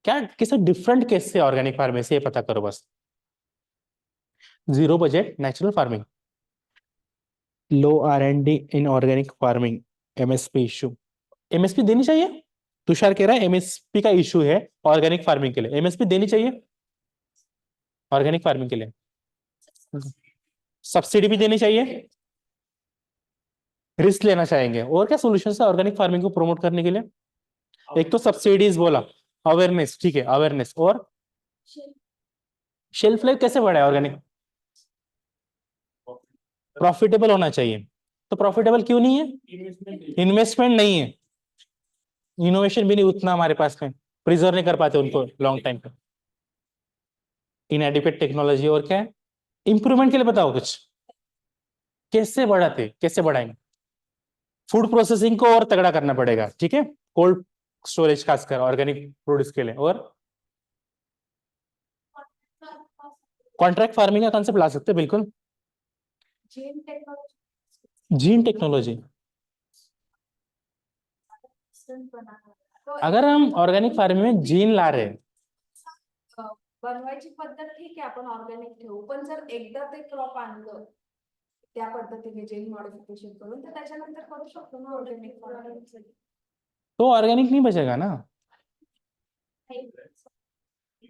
क्या किसी डिफरेंट केस से ऑर्गेनिक फार्मिंग से ये पता करो बस। Zero budget natural farming, low R&D in organic farming, MSP issue. MSP देनी चाहिए? तुषार कह रहा है MSP का इशू है ऑर्गेनिक फार्मिंग के लिए, MSP देनी चाहिए ऑर्गेनिक फार्मिंग के लिए, सब्सिडी भी देनी चाहिए, रिस्क लेना चाहेंगे, और क्या सोल्यूशन है ऑर्गेनिक फार्मिंग को प्रमोट करने के लिए? एक तो सब्सिडीज बोला, अवेयरनेस, ठीक है, अवेयरनेस, और शेल्फ लाइफ कैसे बढ़ाए ऑर्गेनिक? प्रॉफिटेबल होना चाहिए। तो प्रॉफिटेबल क्यों नहीं है? इन्वेस्टमेंट नहीं है, इनोवेशन भी नहीं उतना हमारे पास में, प्रिजर्व नहीं कर पाते उनको लॉन्ग टाइम पे, इनएडिक्वेट टेक्नोलॉजी, और क्या है? इंप्रूवमेंट के लिए बताओ कुछ, कैसे बढ़ाते, कैसे बढ़ाएंगे? फूड प्रोसेसिंग को और तगड़ा करना पड़ेगा, ठीक है, कोल्ड स्टोरेज खासकर ऑर्गेनिक प्रोड्यूस के लिए, और कॉन्ट्रैक्ट फार्मिंग का कंसेप्ट ला सकते हैं, बिल्कुल। जीन टेक्नोलॉजी जीन टेक्नोलॉजी, बनाना, तो अगर हम ऑर्गेनिक फार्मिंग में जीन ला रहे हैं, बनवायची पद्धत ठीक आहे, आपण ऑर्गॅनिक ठेवू, पण जर एकदा ते क्रॉप आणलं त्या पद्धतीने जेन मॉडिफिकेशन करून, तर त्याच्यानंतर करू शकतो ना ऑर्गॅनिक फार्मिंग। तो ऑर्गेनिक नहीं बचेगा ना।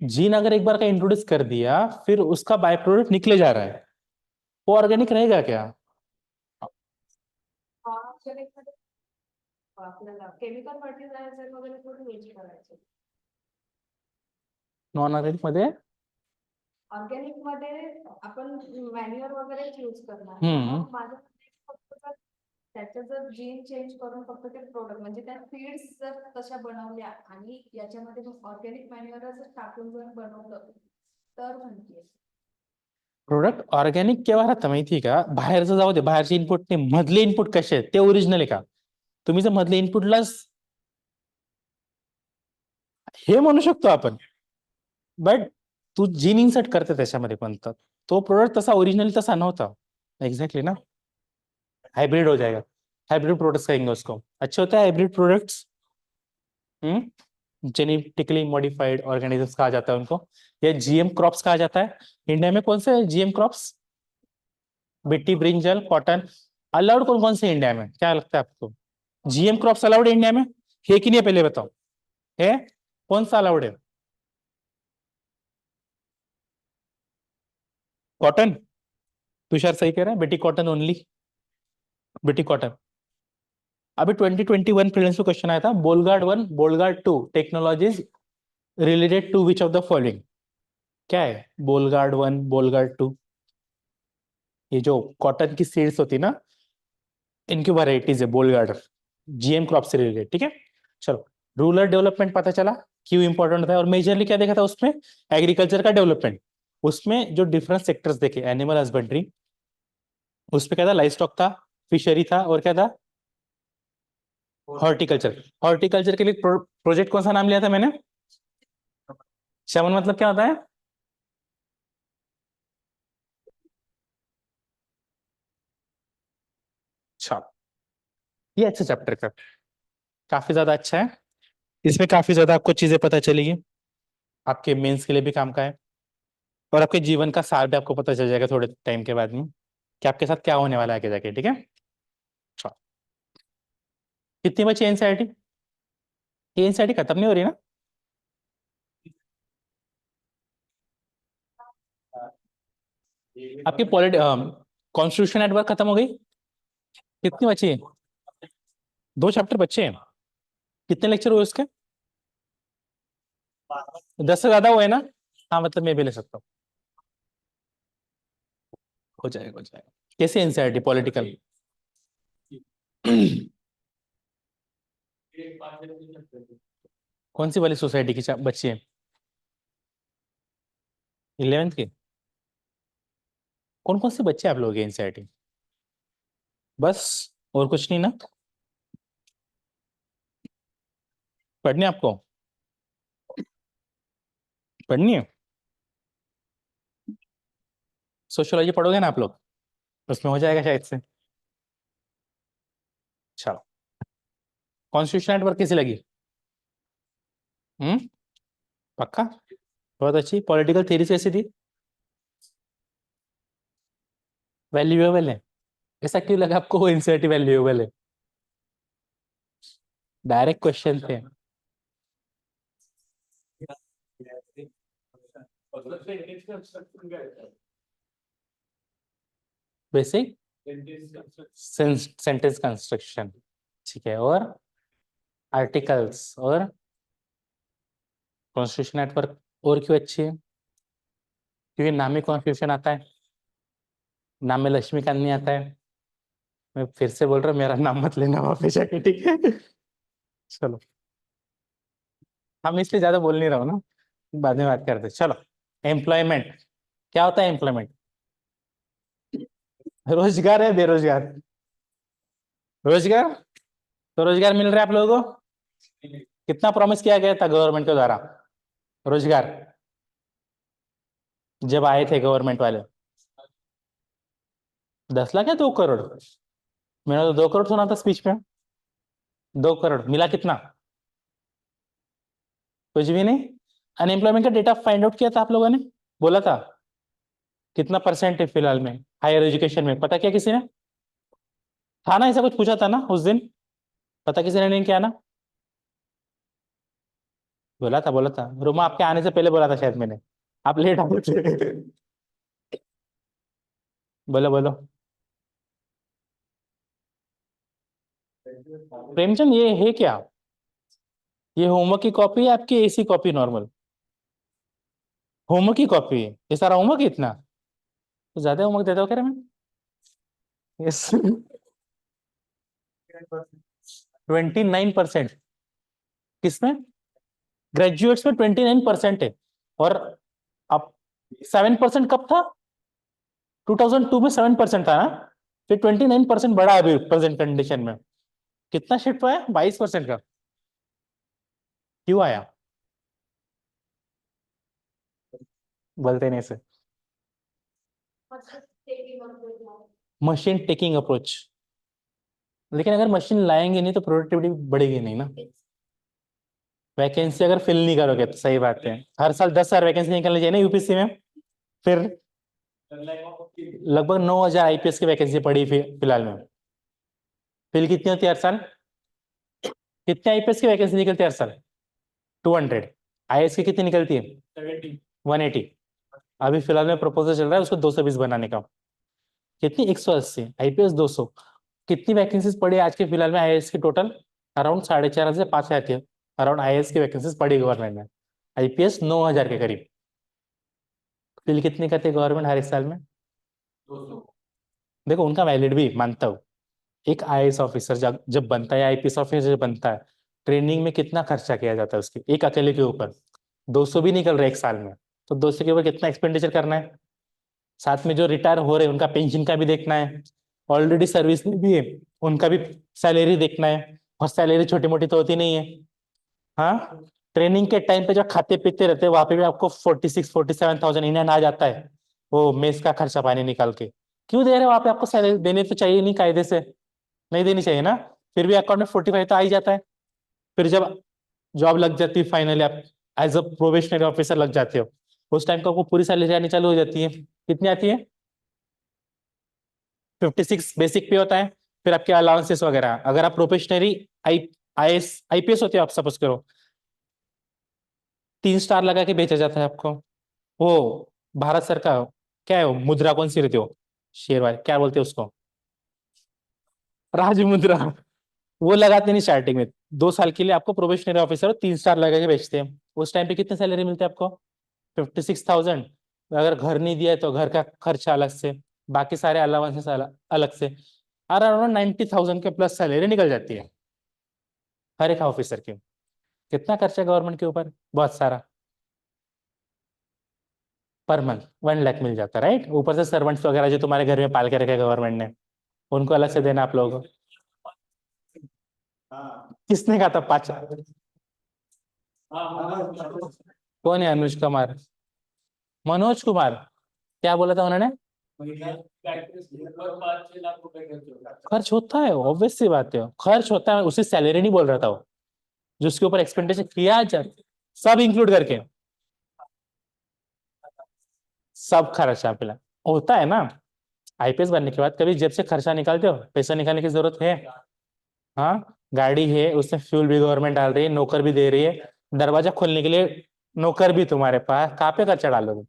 जीन अगर एक बार का इंट्रोड्यूस कर दिया, फिर उसका बाय प्रोडक्ट निकले जा रहा है, वो ऑर्गेनिक रहेगा क्या? ऑर्गॅनिक मध्ये आपल्याला केमिकल फर्टिलायझर वगैरे थोडी यूज करायचे, नॉन ऑर्गेनिक मध्ये ऑर्गॅनिक मध्ये आपण मॅन्युअर वगैरे यूज करणार, मग माझं फक्त जर त्याचं जर जीन चेंज करून फक्त ते प्रोडक्ट म्हणजे त्या फीड्स जर तशा बनवल्या आणि याच्यामध्ये ऑर्गॅनिक मॅन्युअर जर टाकून जर बनवलं तर म्हणते प्रोडक्ट ऑर्गॅनिक केव्हा राहतं माहिती का? बाहेरचं जाऊ दे, बाहेरचे इनपुट नाही, मधले इनपुट कसे आहेत ते ओरिजिनल आहे का? तुम्ही जर मधले इनपुटला हे म्हणू शकतो आपण, बट तू जीन इन्सर्ट करते त्याच्यामध्ये पण, तर तो प्रोडक्ट तसा ओरिजिनली तसा नव्हता, एग्जैक्टली ना, हाइब्रिड हो जाएगा, हाइब्रिड प्रोडक्ट्स कहेंगे उसको, अच्छे होता है hybrid products, genetically modified organisms कहा जाता है उनको, या जीएम क्रॉप्स कहा जाता है। इंडिया में कौन से जीएम क्रॉप्स? मिट्टी, ब्रिंजल, कॉटन, अलाउड कौन कौन से इंडिया में, क्या लगता है आपको? जीएम क्रॉप्स अलाउड है इंडिया में, है कि नहीं है, पहले बताओ, है? कौन सा अलाउड है? कॉटन, तुषार सही कह रहा है, बेटी कॉटन ओनली, बेटी कॉटन। अभी 2021 प्रीलिम्स में क्वेश्चन आया था, Bollgard 1 Bollgard 2 technologies related to which of the following? क्या है? बोलगार्ड 1, बोलगार्ड 2, ये जो कॉटन की सीड्स होती है ना, इनकी वैरायटीज है बोलगार्ड, जीएम क्रॉप से रिलेटेड, ठीक है। चलो, रूरल डेवलपमेंट पता चला क्यों इंपॉर्टेंट था, और मेजरली क्या देखा था उसमें? एग्रीकल्चर का डेवलपमेंट। उसमें जो डिफरेंट सेक्टर्स देखे, एनिमल हस्बेंड्री, उसमें क्या था? लाइफ स्टॉक था, फिशरी था, और क्या था? हॉर्टिकल्चर। हॉर्टिकल्चर के लिए प्रोजेक्ट कौन सा नाम लिया था मैंने? शमन मतलब क्या होता है? अच्छा, ये अच्छा चैप्टर का, काफी ज्यादा अच्छा है। इसमें काफी ज्यादा आपको चीजें पता चलेगी, आपके मेंस के लिए भी काम का है, और आपके जीवन का सार भी आपको पता चल जाएगा थोड़े टाइम के बाद में कि आपके साथ क्या होने वाला है आगे जाके, ठीक है। अच्छा, कितनी बची एनसीईआरटी? ये एनसीईआरटी खत्म नहीं हो रही ना? आपकी पॉलिट कॉन्स्टिट्यूशन एट वर्क खत्म हो गई? कितनी बची है? 2 चैप्टर बच्चे हैं। कितने लेक्चर हुए उसके? 10 से ज्यादा हुए ना? हाँ, मतलब मैं भी ले सकता हूँ। हो जाएगा, हो जाएगा। कैसे एनसीईआरटी पॉलिटिकल? कौन सी वाली सोसाइटी की बच्ची है? 11th की? कौन कौन से बच्चे आप लोग एनसीईआरटी? बस? और कुछ नहीं ना? पढ़नी है आपको? पढ़नी है? सोशियोलॉजी पढ़ोगे ना आप लोग? उसमें हो जाएगा शायद से। चलो, कॉन्स्टिट्यूशन एट वर्क कैसी लगी? पक्का? बहुत अच्छी। पॉलिटिकल थ्योरी कैसी थी? वैल्यूएबल है? ऐसा क्यों लगा आपको एनसीईआरटी वैल्यूएबल है? डायरेक्ट क्वेश्चन थे। बेसिक सेंटेंस कंस्ट्रक्शन, ठीक है, और आर्टिकल्स, और कॉन्स्टिट्यूशन एट वर्क। और क्यों अच्छी है? क्योंकि नाम में कॉन्स्टिट्यूशन आता है, नाम में लक्ष्मीकांत नहीं आता है। मैं फिर से बोल रहा हूँ, मेरा नाम मत लेना वहां पे जाके, ठीक है। चलो, हम इसलिए ज्यादा बोल नहीं रहा हूँ ना, बाद में बात करते हैं। चलो, एम्प्लॉयमेंट क्या होता है? एम्प्लॉयमेंट रोजगार है, बेरोजगार? रोजगार। तो रोजगार मिल रहा है आप लोगों को? कितना प्रॉमिस किया गया था गवर्नमेंट के द्वारा रोजगार, जब आए थे गवर्नमेंट वाले? 10 लाख या 2 करोड़? मैंने तो 2 करोड़ सुना था स्पीच में। 2 करोड़ मिला कितना? कुछ भी नहीं। अनएम्प्लॉयमेंट का डेटा फाइंड आउट किया था आप लोगों ने, बोला था कितना परसेंट है फिलहाल में हायर एजुकेशन में, पता किया किसी ने? था ना, ऐसा कुछ पूछा था ना उस दिन? पता किसी ने नहीं किया ना? बोला था, बोला था। रोमा आपके आने से पहले बोला था शायद मैंने, आप लेट आए थे। बोलो बोलो। प्रेमचंद, ये है क्या? ये होमवर्क की कॉपी है आपकी, एसी कॉपी नॉर्मल? होमवर्क की कॉपी है ये? सारा होमवर्क है इतना? तो ज्यादा होमवर्क देता हूँ कह रहे मैं। यस। 29%? किसमें? ग्रेजुएट्स में 29% है। और अब 7% कब था? 2002 में 7% था ना? फिर 29% बढ़ा अभी प्रेजेंट कंडीशन में। कितना शिफ्ट हुआ है? 22% का? क्यों आया? बोलते नहीं से। Machine taking approach. लेकिन अगर मशीन लाएंगे नहीं तो प्रोडक्टिविटी बढ़ेगी नहीं ना। वैकेंसी अगर फिल नहीं करोगे तो सही बात है, हर साल 10,000 वैकेंसी निकलनी चाहिए ना यूपीएससी में। फिर लगभग 9,000 आईपीएस की वैकेंसी पड़ी फिलहाल में। फिल कितनी होती है हर साल? कितने आईपीएस की वैकेंसी निकलती है हर साल? 200। आईएएस की कितनी निकलती है? 180। अभी फिलहाल में प्रपोजल चल रहा है उसको 220 बनाने का। कितनी? 180। आईपीएस 200। कितनी वैकेंसीज पड़ी आज के फिलहाल में आईएएस की टोटल? अराउंड 4,500 से 5,000 के अराउंड आईएएस की वैकेंसीज पड़ी गवर्नमेंट में। आईपीएस 9,000 के करीब। बिल कितनी करती है गवर्नमेंट हर एक साल में? देखो उनका वैलिड भी मानता हूँ। एक आईएएस ऑफिसर जब जब बनता है, आईपीएस ऑफिसर जब बनता है, ट्रेनिंग में कितना खर्चा किया जाता है उसके एक अकेले के ऊपर? 200 भी निकल रहे एक साल में, तो 200 के ऊपर कितना एक्सपेंडिचर करना है? साथ में जो रिटायर हो रहे हैं उनका पेंशन का भी देखना है, ऑलरेडी सर्विस में भी है उनका भी सैलरी देखना है, और सैलरी छोटी मोटी तो होती नहीं है। हाँ, ट्रेनिंग के टाइम पे जो खाते पीते रहते हैं वहां पे भी आपको 46-47,000 इन हैंड आ जाता है, वो मेस का खर्चा पानी निकाल के। क्यों दे रहे हो? वहां पे आपको सैलरी देने तो चाहिए नहीं कायदे से, नहीं देनी चाहिए ना? फिर भी अकाउंट में 45 तो आ ही जाता है। फिर जब जॉब लग जाती है फाइनली, आप एज अ प्रोबेशनरी ऑफिसर लग जाते हो, उस टाइम को आपको पूरी सैलरी आनी चालू हो जाती है। कितनी आती है? 56 बेसिक पे होता है। फिर आपके अलाउंसेस वगैरह, अगर आप प्रोफेशनली आई आईपीएस होते हो आप, सपोज करो 3 स्टार लगा के बेचा जाता है आपको। वो भारत सरकार, क्या है वो मुद्रा कौन सी रहती हो, शेयर वाले क्या बोलते हैं उसको, राज मुद्रा, वो लगाते नहीं स्टार्टिंग में। 2 साल के लिए आपको प्रोबेशनरी ऑफिसर 3 स्टार लगा के बेचते हैं। उस टाइम पे कितने सैलरी मिलती है आपको? 56,000। अगर घर नहीं दिया है तो घर का खर्चा अलग से, बाकी सारे अलाउंसेस अलग से, अराउंड 90,000 के प्लस सैलरी निकल जाती है हर एक ऑफिसर की। कितना खर्चा गवर्नमेंट के ऊपर? बहुत सारा। पर मंथ 1 लाख मिल जाता है, राइट? ऊपर से सर्वेंट्स वगैरह जो तुम्हारे घर में पाल के रखे गवर्नमेंट ने, उनको अलग से देना आप लोगों को। किसने कहा था 5? कौन है अनुज कुमार? मनोज कुमार? क्या बोला था उन्होंने? खर्च होता है, ऑब्वियस सी बात है, खर्च होता है, उसे सैलरी नहीं बोल रहा था वो, जो उसके ऊपर एक्सपेंडिचर किया जाता, सब इंक्लूड करके, सब खर्चा पिला होता है ना। आईपीएस बनने के बाद कभी जेब से खर्चा निकालते हो? पैसा निकालने की जरूरत है? हाँ, गाड़ी है उसमें फ्यूल भी गवर्नमेंट डाल रही है, नौकर भी दे रही है, दरवाजा खोलने के लिए नौकर भी तुम्हारे पास, कहाँ पे खर्चा डालोगे?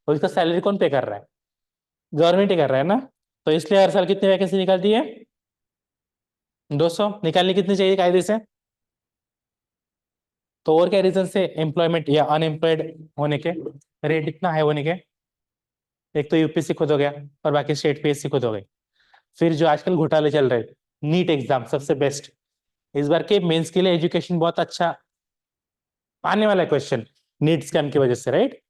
और इसका सैलरी कौन पे कर रहा है? गवर्नमेंट ही कर रहा है ना। तो इसलिए हर साल कितनी वैकेंसी निकलती है? 200 निकालनी कितनी चाहिए कायदे से? तो और क्या रीजन से एम्प्लॉयमेंट या अनएम्प्लॉयड होने के, रेट इतना हाई होने के? एक तो यूपीएससी खुद हो गया, और बाकी स्टेट पीएससी खुद हो गई। फिर जो आजकल घोटाले चल रहे, नीट एग्जाम सबसे बेस्ट, इस बार के मेंस के लिए एजुकेशन बहुत अच्छा आने वाला क्वेश्चन, नीट स्कैम की वजह से, राइट?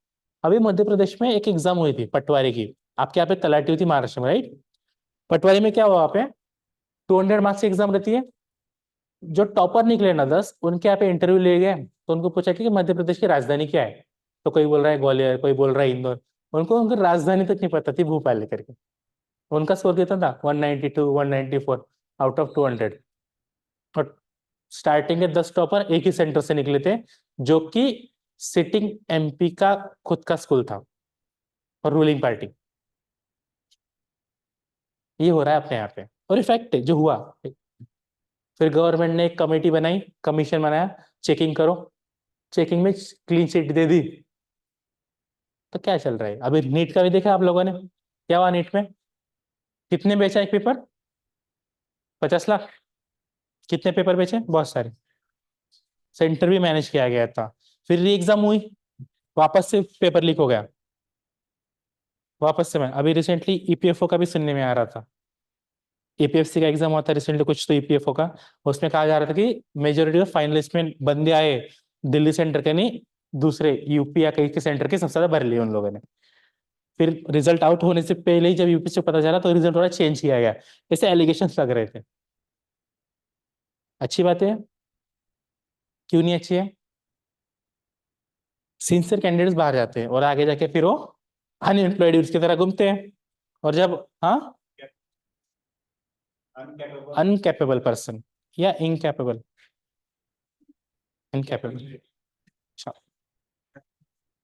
अभी मध्य प्रदेश में एक एग्जाम हुई थी पटवारी की, आपके यहाँ पे तलाटी हुई थी महाराष्ट्र में, राइट? पटवारी में क्या हुआ, वहाँ पे 200 मार्क्स की एग्जाम रहती है। जो टॉपर निकले ना 10, उनके यहाँ पे इंटरव्यू ले गए, तो उनको पूछा कि मध्य प्रदेश की राजधानी क्या है? तो कोई बोल रहा है ग्वालियर, कोई बोल रहा है इंदौर। उनको उनकी राजधानी तक नहीं पता थी, भोपाल लेकर के। उनका स्कोर कितना था? 192, 194 आउट ऑफ 200। और स्टार्टिंग के 10 टॉपर एक ही सेंटर से निकले थे, जो कि सिटिंग एमपी का खुद का स्कूल था, और रूलिंग पार्टी। ये हो रहा है अपने यहाँ पे, और इफेक्ट है जो हुआ। फिर गवर्नमेंट ने एक कमेटी बनाई, कमीशन बनाया, चेकिंग करो। चेकिंग में क्लीन चिट दे दी। तो क्या चल रहा है अभी? नीट का भी देखा आप लोगों ने, क्या हुआ नीट में? कितने बेचा एक पेपर? 50 लाख। कितने पेपर बेचे? बहुत सारे। सेंटर भी मैनेज किया गया था। फिर री एग्जाम हुई, वापस से पेपर लीक हो गया। वापस से मैं अभी रिसेंटली ईपीएफओ का भी सुनने में आ रहा था, ईपीएफसी का एग्जाम हुआ था रिसेंटली कुछ, तो ईपीएफओ का, उसमें कहा जा रहा था कि मेजोरिटी ऑफ फाइनलिस्ट में बंदे आए दिल्ली सेंटर के नहीं, दूसरे यूपी या कहीं के सेंटर के सबसे ज्यादा भर लिए उन लोगों ने। फिर रिजल्ट आउट होने से पहले ही जब यूपी से पता चला, तो रिजल्ट थोड़ा चेंज किया गया, ऐसे एलिगेशन लग रहे थे। अच्छी बात है? क्यों नहीं अच्छी है? सिंसियर कैंडिडेट्स बाहर जाते हैं और आगे जाके फिर वो अनएम्प्लॉयड की तरह घूमते हैं। और जब, हाँ, अनकैपेबल पर्सन या इनकैपेबल, इनकैपेबल। अच्छा,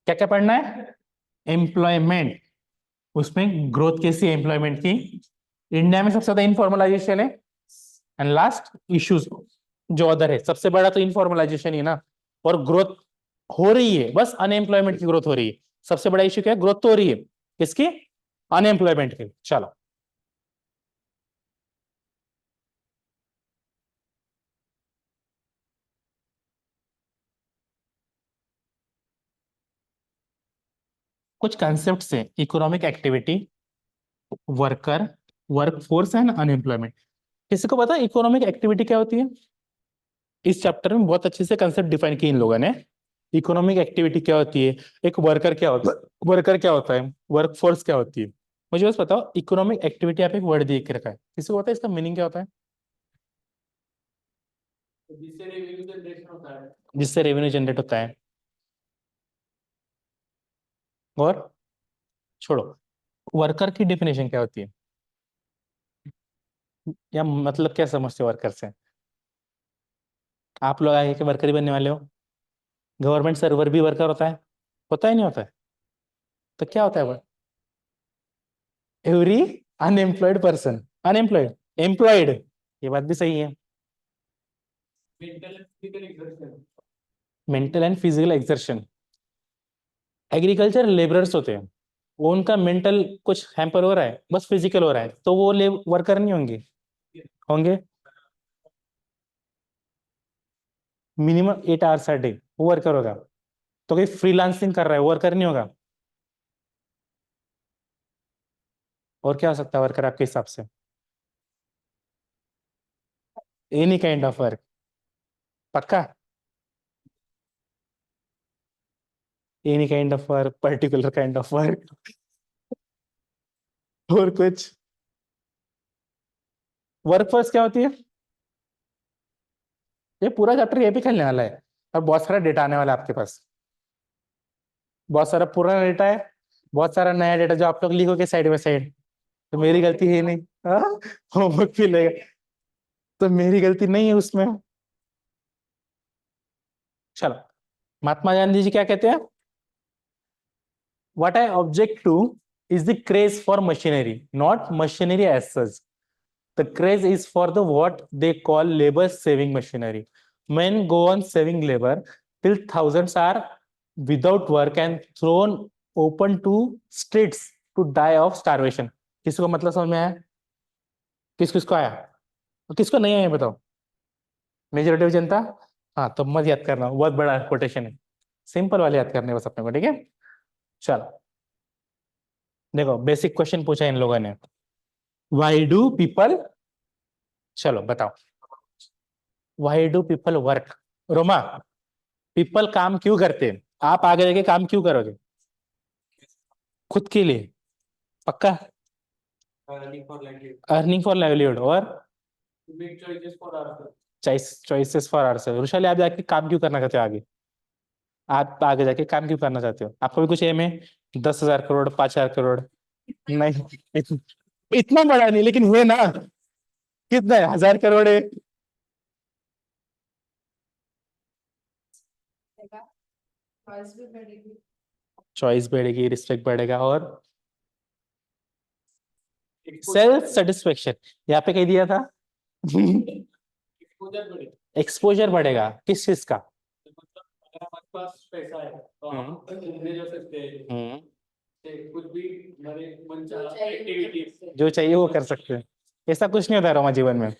क्या क्या पढ़ना है? एम्प्लॉयमेंट, उसमें ग्रोथ कैसी है एम्प्लॉयमेंट की? इंडिया में सबसे ज्यादा इनफॉर्मलाइजेशन है, एंड लास्ट इश्यूज जो अदर है, सबसे बड़ा तो इनफॉर्मलाइजेशन ही है ना। और ग्रोथ हो रही है, बस अनएम्प्लॉयमेंट की ग्रोथ हो रही है। सबसे बड़ा इश्यू क्या है? ग्रोथ तो हो रही है, किसकी? अनएम्प्लॉयमेंट की। चलो, कुछ कंसेप्ट है, economic activity, worker, workforce and unemployment. किसी को पता है इकोनॉमिक एक्टिविटी क्या होती है? इस चैप्टर में बहुत अच्छे से कंसेप्ट डिफाइन किए इन लोगों ने। इकोनॉमिक एक्टिविटी क्या होती है, एक वर्कर क्या होता है, वर्कर क्या होता है, वर्कफोर्स क्या होती है। मुझे बस बताओ, इकोनॉमिक एक्टिविटी आप एक वर्ड देख के रखा है, किसी को पता है इसका मीनिंग क्या होता है? जिससे रेवेन्यू जनरेट होता है, जिससे रेवेन्यू जनरेट होता है। और छोड़ो, वर्कर की डेफिनेशन क्या होती है, या मतलब क्या समझते हो वर्कर से? आप लोग आगे के वर्कर ही बनने वाले हो। गवर्नमेंट सर्वर भी वर्कर होता है नहीं होता है? तो क्या होता है वो? Every unemployed person, unemployed, employed, ये बात भी सही है। Mental and physical exertion, agriculture labourers होते हैं, वो उनका मेंटल कुछ हैम्पर हो रहा है, बस फिजिकल हो रहा है, तो वो वर्कर नहीं होंगे? होंगे। मिनिमम 8 आवर्स a डे वो वर्कर होगा। तो कोई फ्रीलांसिंग कर रहा है वो वर्कर नहीं होगा? और क्या हो सकता है वर्कर आपके हिसाब से? एनी काइंड ऑफ वर्क, पक्का? Any kind of work, particular kind of work, और कुछ? वर्कफोर्स क्या होती है? ये पूरा चैप्टर ये भी खेलने वाला है, और बहुत सारा डेटा आने वाला है आपके पास। बहुत सारा पुराना डेटा है, बहुत सारा नया डेटा जो आप लोग लिखोगे साइड बाय साइड। तो मेरी गलती है नहीं, होमवर्क भी लेगा, तो मेरी गलती नहीं है उसमें। चलो, महात्मा गांधी जी क्या कहते हैं? What I object to is the craze for machinery, not machinery as such. The craze is for the what they call labor-saving machinery. Men go on saving labor till thousands are without work and thrown open to streets to die of starvation. किसको मतलब समझ में आया? किसको आया और किसको नहीं आया बताओ? मेजोरिटी जनता। हाँ, तो मत याद करना, बहुत बड़ा कोटेशन है, सिंपल वाले याद करने बस अपने को, ठीक है? चलो देखो, बेसिक क्वेश्चन पूछा इन लोगों ने, वाई डू पीपल, चलो बताओ, why do people work? Roma, people काम क्यों करते हैं? आप आगे जाके काम क्यों करोगे? खुद के लिए, पक्का? अर्निंग फॉर लाइवलीहुड, और चॉइसेस फॉर आवरसेल्फ। वैशाली, आप जाके काम क्यों करना चाहते हो आगे? आप आगे जाके काम क्यों करना चाहते हो? आपको भी कुछ एम है? 10,000 करोड़, 5,000 करोड़? नहीं, इतना बड़ा नहीं, लेकिन है ना। कितना है, 1,000 करोड़ है? चॉइस भी बढ़ेगी। चॉइस बढ़ेगी, रिस्पेक्ट बढ़ेगा, और सेल्फ सेटिस्फेक्शन, यहाँ पे कह दिया था। एक्सपोजर बढ़ेगा, किस चीज का? अगर हमारे पास पैसा है तो हम घूमने जा सकते हैं, कुछ भी हमारे मनचाहा एक्टिविटीज जो चाहिए वो कर सकते हैं। ऐसा कुछ नहीं होता है रोमा जीवन में,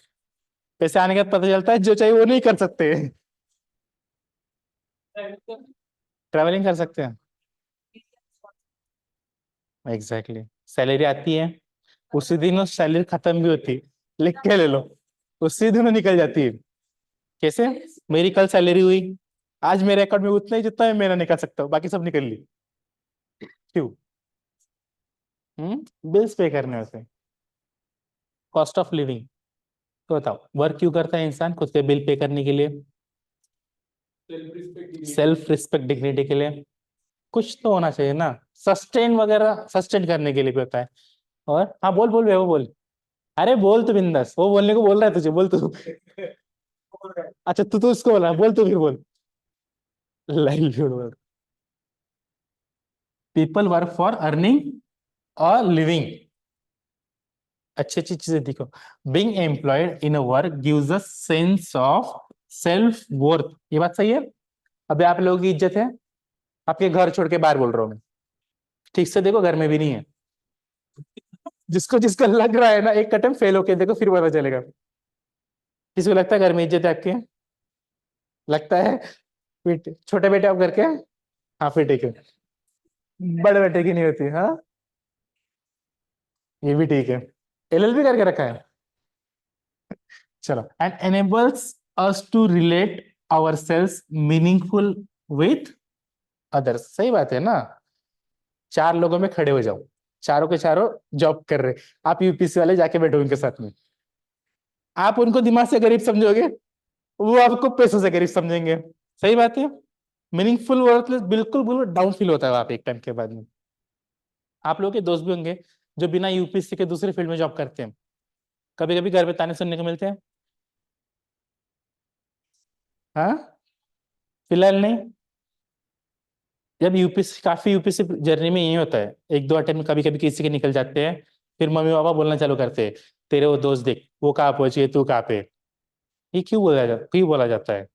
पैसे आने के बाद पता चलता है जो चाहिए वो नहीं कर सकते। ट्रैवलिंग कर सकते हैं, एग्जैक्टली exactly. सैलरी आती है, उसी दिन वो सैलरी खत्म भी होती, लिख के ले लो, उसी दिन वो निकल जाती है। कैसे? मेरी कल सैलरी हुई, आज मेरे अकाउंट में उतना ही जितना मैं मेरा निकाल सकता हूँ, बाकी सब निकल ली। क्यों? बिल्स पे करने होते, कॉस्ट ऑफ लिविंग। तो बताओ, वर्क क्यों करता है इंसान? खुद के बिल पे करने के लिए, सेल्फ रिस्पेक्ट डिग्निटी के लिए। कुछ तो होना चाहिए ना, सस्टेन वगैरह, सस्टेन करने के लिए भी होता है। और हाँ, बोल बोल वो बोल, अरे बोल तू बिंदास, वो बोलने को बोल रहा है तुझे, बोल तू। अच्छा, तू उसको बोला, बोल तू फिर बोल। Livelihood, people work for earning और लिविंग। अच्छी अच्छी चीजें देखो, being employed in a work gives a sense of self worth, ये बात सही है। अभी आप लोगों की इज्जत है, आपके घर छोड़ के बाहर बोल रहा हूँ मैं, ठीक से देखो, घर में भी नहीं है। जिसको जिसको लग रहा है ना, एक कदम फेल होके देखो, फिर पता चलेगा। किसी को लगता है घर में इज्जत है आपके? लगता है? फिर छोटे बेटे आप घर के? हाँ, फिर ठीक है। बड़े बेटे की नहीं होती। हाँ, ये भी ठीक है। एलएलबी करके रखा है। चलो, and enables us to relate ourselves meaningful with others। सही बात है ना। चार लोगों में खड़े हो जाओ, चारों के चारों जॉब कर रहे, आप यूपीसी वाले जाके बैठो उनके साथ में, आप उनको दिमाग से गरीब समझोगे, वो आपको पैसों से गरीब समझेंगे। सही बात है। मीनिंगफुल वर्कलेस बिल्कुल बिल्कुल डाउन फील होता है आप एक टाइम के बाद में। आप लोगों के दोस्त भी होंगे जो बिना यूपीएससी के दूसरे फील्ड में जॉब करते हैं, कभी कभी घर पे ताने सुनने को मिलते हैं। हाँ, फिलहाल नहीं। जब यूपीएससी, काफी यूपीएससी जर्नी में यही होता है, एक दो अटेम्प्ट कभी कभी किसी के निकल जाते हैं, फिर मम्मी पापा बोलना चालू करते हैं, तेरे वो दोस्त देख वो कहाँ पहुंची है, तू कहाँ पे। ये क्यों बोला जाता है?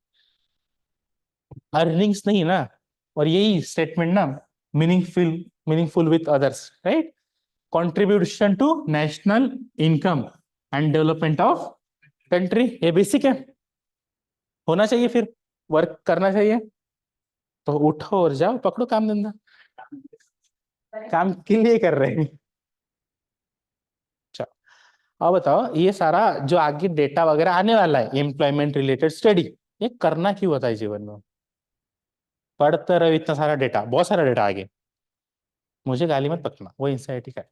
अर्निंग्स नहीं ना, और यही स्टेटमेंट ना, meaningful, meaningful with others, right, contribution to national income and development of country, ये बेसिक है, होना चाहिए, फिर वर्क करना चाहिए। तो उठो और जाओ, पकड़ो काम धंधा, काम के लिए कर रहे हैं। चलो, अब बताओ, ये सारा जो आगे डेटा वगैरह आने वाला है, एम्प्लॉयमेंट रिलेटेड स्टडी, ये करना क्यों होता है जीवन में? पढ़ते रहो इतना सारा डेटा, बहुत सारा डेटा आगे, मुझे गाली मत पकना, वो इंसाइटी का है।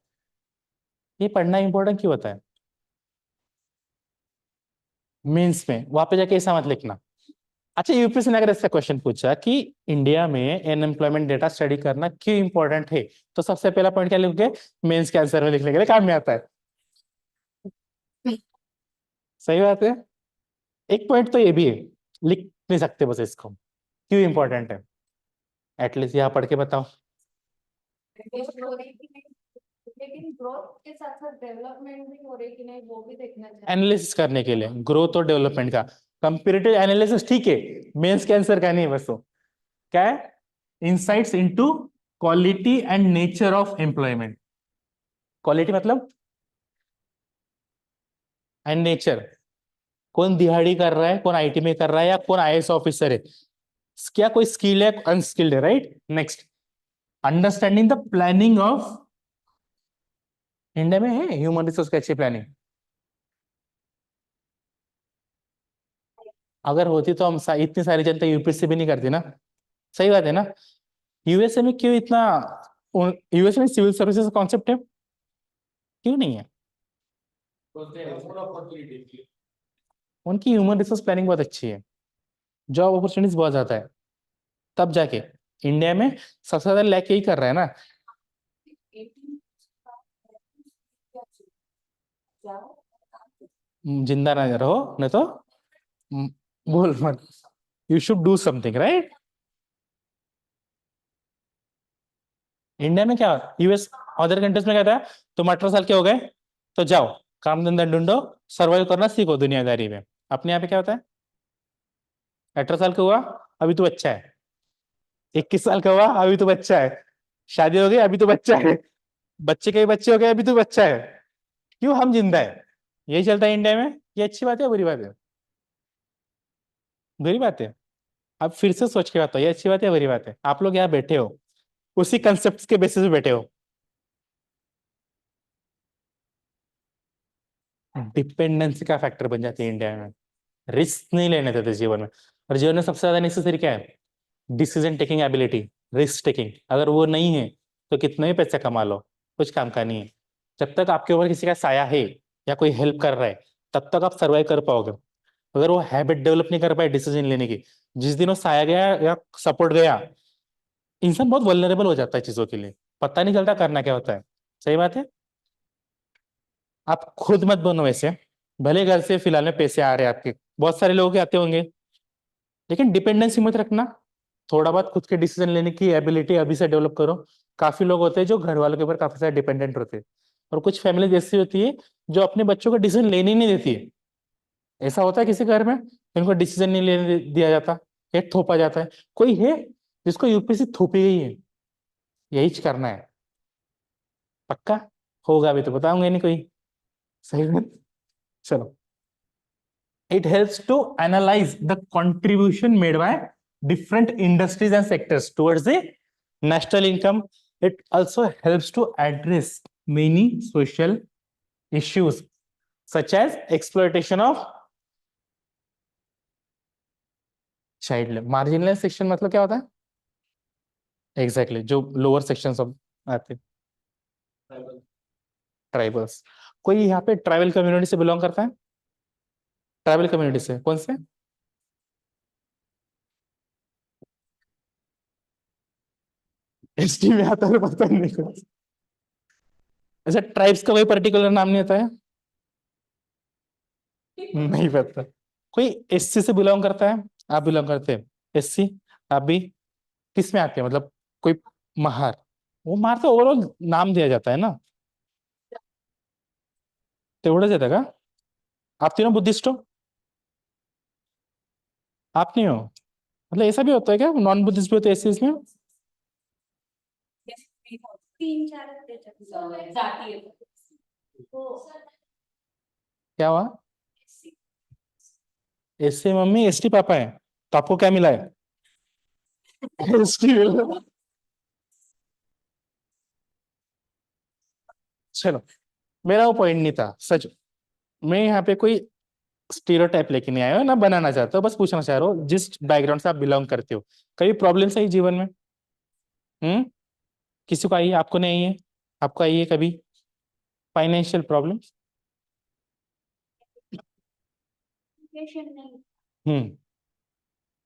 ये पढ़ना इंपॉर्टेंट क्यों होता है? मीन्स में वहां पे जाके ऐसा मत लिखना। अच्छा, यूपीएससी ने अगर ऐसा क्वेश्चन पूछा कि इंडिया में अनएम्प्लॉयमेंट डेटा स्टडी करना क्यों इंपॉर्टेंट है, तो सबसे पहला पॉइंट क्या लिखोगे? मेंस के आंसर में लिखने के लिए काम में आता है। सही बात है। एक पॉइंट तो ये भी है, लिख नहीं सकते बस इसको, क्यों इंपॉर्टेंट है, एटलीस्ट यहाँ पढ़ के बताओ। लेकिन ग्रोथ के साथ साथ डेवलपमेंट भी हो रही कि नहीं वो भी देखना चाहिए। एनालिसिस करने के लिए, ग्रोथ और डेवलपमेंट का कंपेरेटिव एनालिसिस, ठीक है, मेंस के आंसर का नहीं है बस। वो क्या है? Insights into quality and nature of employment. Quality मतलब एंड नेचर, कौन दिहाड़ी कर रहा है, कौन आईटी में कर रहा है, या कौन आईएएस ऑफिसर है, क्या कोई स्किल है, अनस्किल्ड है, right. Next, understanding the planning of, India में है ह्यूमन रिसोर्स की अच्छी प्लानिंग? अगर होती तो हम इतनी सारी जनता यूपीएससी भी नहीं करती ना। सही बात है ना। यूएसए में क्यों इतना, यूएसए में सिविल सर्विसेज कॉन्सेप्ट है, क्यों नहीं है? उनकी ह्यूमन रिसोर्स प्लानिंग बहुत अच्छी है, जॉब अपॉर्चुनिटीज बहुत ज्यादा है, तब जाके इंडिया में सबसे ज्यादा लैक यही कर रहा है ना। जिंदा ना रहो, नहीं तो हम्म, बोल मत, you should do something, right. India में क्या, यूएस अदर कंट्रीज में क्या था, तुम 18 साल के हो गए तो जाओ काम धंधा ढूंढो, सर्वाइव करना सीखो दुनियादारी में। अपने यहाँ पे क्या होता है, 18 साल का हुआ अभी तो बच्चा है, 21 साल का हुआ अभी तो बच्चा है, शादी हो गई अभी तो बच्चा है, बच्चे के बच्चे हो गए अभी तो बच्चा है। क्यों? हम जिंदा है, यही चलता है इंडिया में। ये अच्छी बात है बुरी बात है? बुरी बात है। अब फिर से सोच के बताओ, ये अच्छी बात है बुरी बात है? आप लोग यहाँ बैठे हो, उसी कंसेप्ट के बेसिस पे बैठे हो, डिपेंडेंसी का फैक्टर बन जाती है इंडिया में, रिस्क नहीं लेने देते जीवन में। और जीवन में सबसे ज्यादा नेसेसरी क्या है? Decision taking ability, risk taking, अगर वो नहीं है तो कितने भी पैसे कमा लो, कुछ काम का नहीं है। जब तक आपके ऊपर किसी का साया है या कोई हेल्प कर रहा है, तब तक आप सर्वाइव कर पाओगे। अगर वो हैबिट डेवलप नहीं कर पाए डिसीजन लेने की, जिस दिन वो साया गया या सपोर्ट गया, इंसान बहुत वल्नरेबल हो जाता है चीजों के लिए, पता नहीं चलता करना क्या होता है। सही बात है। आप खुद मत बनो वैसे, भले घर से फिलहाल में पैसे आ रहे हैं आपके, बहुत सारे लोगों के आते होंगे, लेकिन डिपेंडेंसी मत रखना, थोड़ा बहुत खुद के डिसीजन लेने की एबिलिटी अभी से डेवलप करो। काफी लोग होते हैं जो घर वालों के ऊपर काफी सारे डिपेंडेंट होते हैं, और कुछ फैमिली ऐसी होती है जो अपने बच्चों को डिसीजन लेने ही नहीं देती है। ऐसा होता है किसी घर में, इनको डिसीजन नहीं लेने दिया जाता, या थोपा जाता है। कोई है जिसको यूपीएससी थोपी गई है, यही करना है, पक्का होगा, अभी तो बताऊंगा नहीं कोई। सही में। चलो, it helps to analyze the contribution made by different industries and sectors towards the national income It also helps to address many social issues such as exploitation of child labour. Marginalise section मतलब क्या होता है? एग्जैक्टली जो लोअर सेक्शंस ऑफ आते हैं, ट्राइबल्स। कोई यहाँ पे ट्राइबल कम्युनिटी से बिलोंग करता है? ट्राइबल कम्युनिटी से कौन से? एसटी में आता है, पता नहीं कुछ। अच्छा, ट्राइब्स का कोई पर्टिकुलर नाम नहीं आता है? नहीं पता। कोई एससी से बिलोंग करता है? आप बिलोंग करते हैं एससी? आप भी? किस में आते हैं मतलब? कोई महार? वो महार तो ओवरऑल नाम दिया जाता है ना, तेवढंच येतं का? आप तीनों बुद्धिस्ट हो? आप नहीं हो? मतलब ऐसा भी होता है क्या, नॉन बुद्धिस्ट भी होते हैं एससी में? तीन चार त्याच्यात जाती आहेत. क्या हुआ? एससी मम्मी एसटी पापा है, तो आपको क्या मिला है? एसटी मिला। चलो, मेरा वो पॉइंट नहीं था सच। मैं यहाँ पे कोई स्टीरियोटाइप लेके नहीं आया हूँ, ना बनाना चाहता हूँ, बस पूछना चाह रहा हूँ जिस बैकग्राउंड से आप बिलोंग करते हो, कभी प्रॉब्लम आई जीवन में? हम्म? किसी को आई है? आपको नहीं आई है? आपको आई है कभी फाइनेंशियल प्रॉब्लम? एजुकेशन नहीं, हम्म।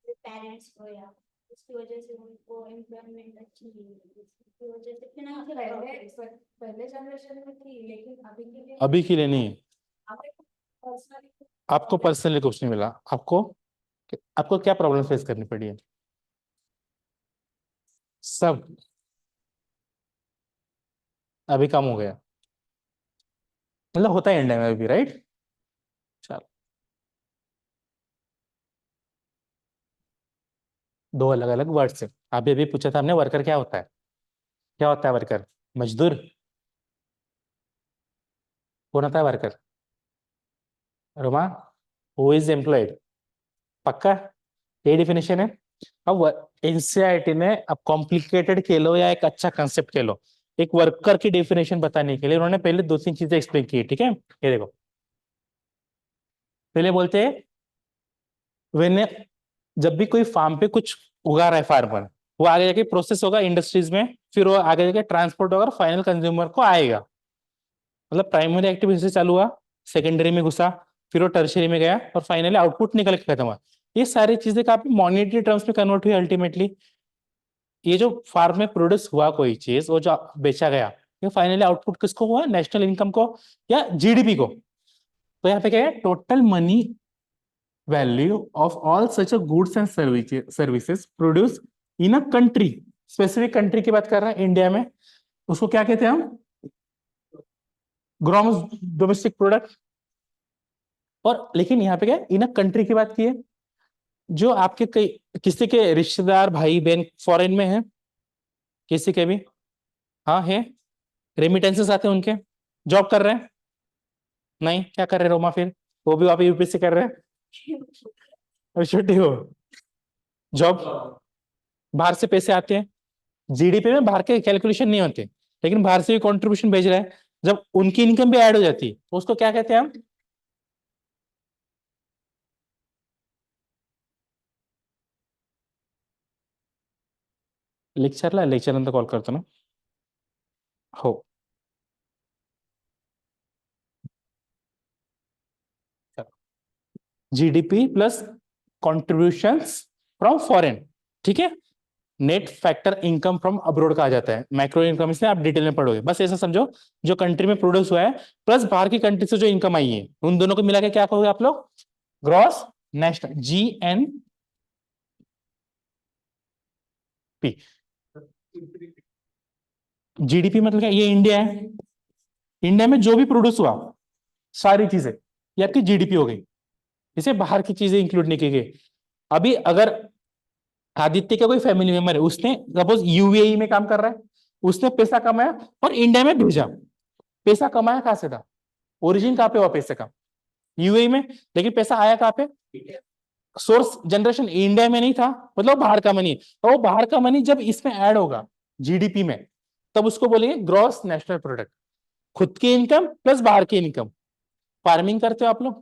पेरेंट्स को या उसकी वजह से उनको एम्प्लॉयमेंट अच्छी नहीं मिली, उसकी वजह से फिनेंशियल पहले जनरेशन में थी, लेकिन अभी के लिए नहीं है? पर्सनली आपको पर्सनली कुछ नहीं मिला? आपको आपको क्या प्रॉब्लम फेस करनी पड़ी है? सब अभी कम हो गया? मतलब होता है इंडिया में अभी, राइट? चलो, दो अलग अलग वर्ड से। अभी अभी पूछा था हमने वर्कर क्या होता है? क्या होता है वर्कर? मजदूर? कौन होता है worker? Roma, who is employed? पक्का? ये डिफिनेशन है। अब एनसीईआरटी ने अब कॉम्प्लिकेटेड के लो या एक अच्छा कंसेप्ट के लो, एक वर्कर की डेफिनेशन बताने के लिए उन्होंने पहले दो तीन चीजें एक्सप्लेन की, ठीक है? ये देखो, पहले बोलते हैं वेन, जब भी कोई फार्म पे कुछ उगा रहा है फार्मर, वो आगे जाके प्रोसेस होगा इंडस्ट्रीज में, फिर वो आगे जाके ट्रांसपोर्ट होगा, फाइनल कंज्यूमर को आएगा। मतलब प्राइमरी एक्टिविटी से चालू हुआ, सेकेंडरी में घुसा, फिर वो टर्शरी में गया, और फाइनली आउटपुट निकल के खत्म हुआ। ये सारी चीजें काफी मॉनिटरी टर्म्स में कन्वर्ट हुई अल्टीमेटली। ये जो फार्म में प्रोड्यूस हुआ कोई चीज, वो जो बेचा गया, ये फाइनली आउटपुट किसको हुआ? नेशनल इनकम को या जीडीपी को? तो यहाँ पे क्या है? Total money value of all such goods and services produce in a country, specific country की बात कर रहे हैं इंडिया में, उसको क्या कहते हैं हम? Gross domestic product. और लेकिन यहाँ पे क्या, इन अ कंट्री की बात की है। जो आपके कई किसी के रिश्तेदार भाई बहन फॉरेन में है, किसी के भी, हाँ है, रेमिटेंसेस आते हैं उनके, जॉब कर रहे हैं? नहीं, क्या कर रहे हैं रोमा फिर? वो भी आप यूपीएससी कर रहे हैं? अभी छुट्टी हो? जॉब, बाहर से पैसे आते हैं, जीडीपी में बाहर के कैलकुलेशन नहीं होते, लेकिन बाहर से भी कंट्रीब्यूशन भेज रहा है, जब उनकी इनकम भी ऐड हो जाती है तो उसको क्या कहते हैं हम? लेक्चरला लेक्चर नंतर कॉल करतो ना? हो, GDP plus contributions from foreign, ठीक है? Net factor income from abroad कहा जाता है, मैक्रो इनकम इसमें आप डिटेल में पढ़ोगे, बस ऐसा समझो जो कंट्री में प्रोड्यूस हुआ है प्लस बाहर की कंट्री से जो इनकम आई है, उन दोनों को मिला के क्या कहोगे आप लोग? Gross national, GNP. जीडीपी मतलब क्या? ये इंडिया है, इंडिया में जो भी प्रोड्यूस हुआ सारी चीजें, ये आपकी जीडीपी हो गई, इसे बाहर की चीजें इंक्लूड नहीं की गई। अभी अगर आदित्य का कोई फैमिली मेंबर है, उसने सपोज यूएई में काम कर रहा है, उसने पैसा कमाया और इंडिया में भेजा, पैसा कमाया कहां से था? ओरिजिन कहां पे हुआ पैसे का? यूएई में, लेकिन पैसा आया कहां पे? सोर्स जनरेशन इंडिया में नहीं था, मतलब बाहर का मनी, तो वो बाहर का मनी जब इसमें ऐड होगा जीडीपी में, तब उसको बोलेंगे ग्रॉस नेशनल प्रोडक्ट। खुद की इनकम प्लस बाहर की इनकम। फार्मिंग करते हो आप लोग,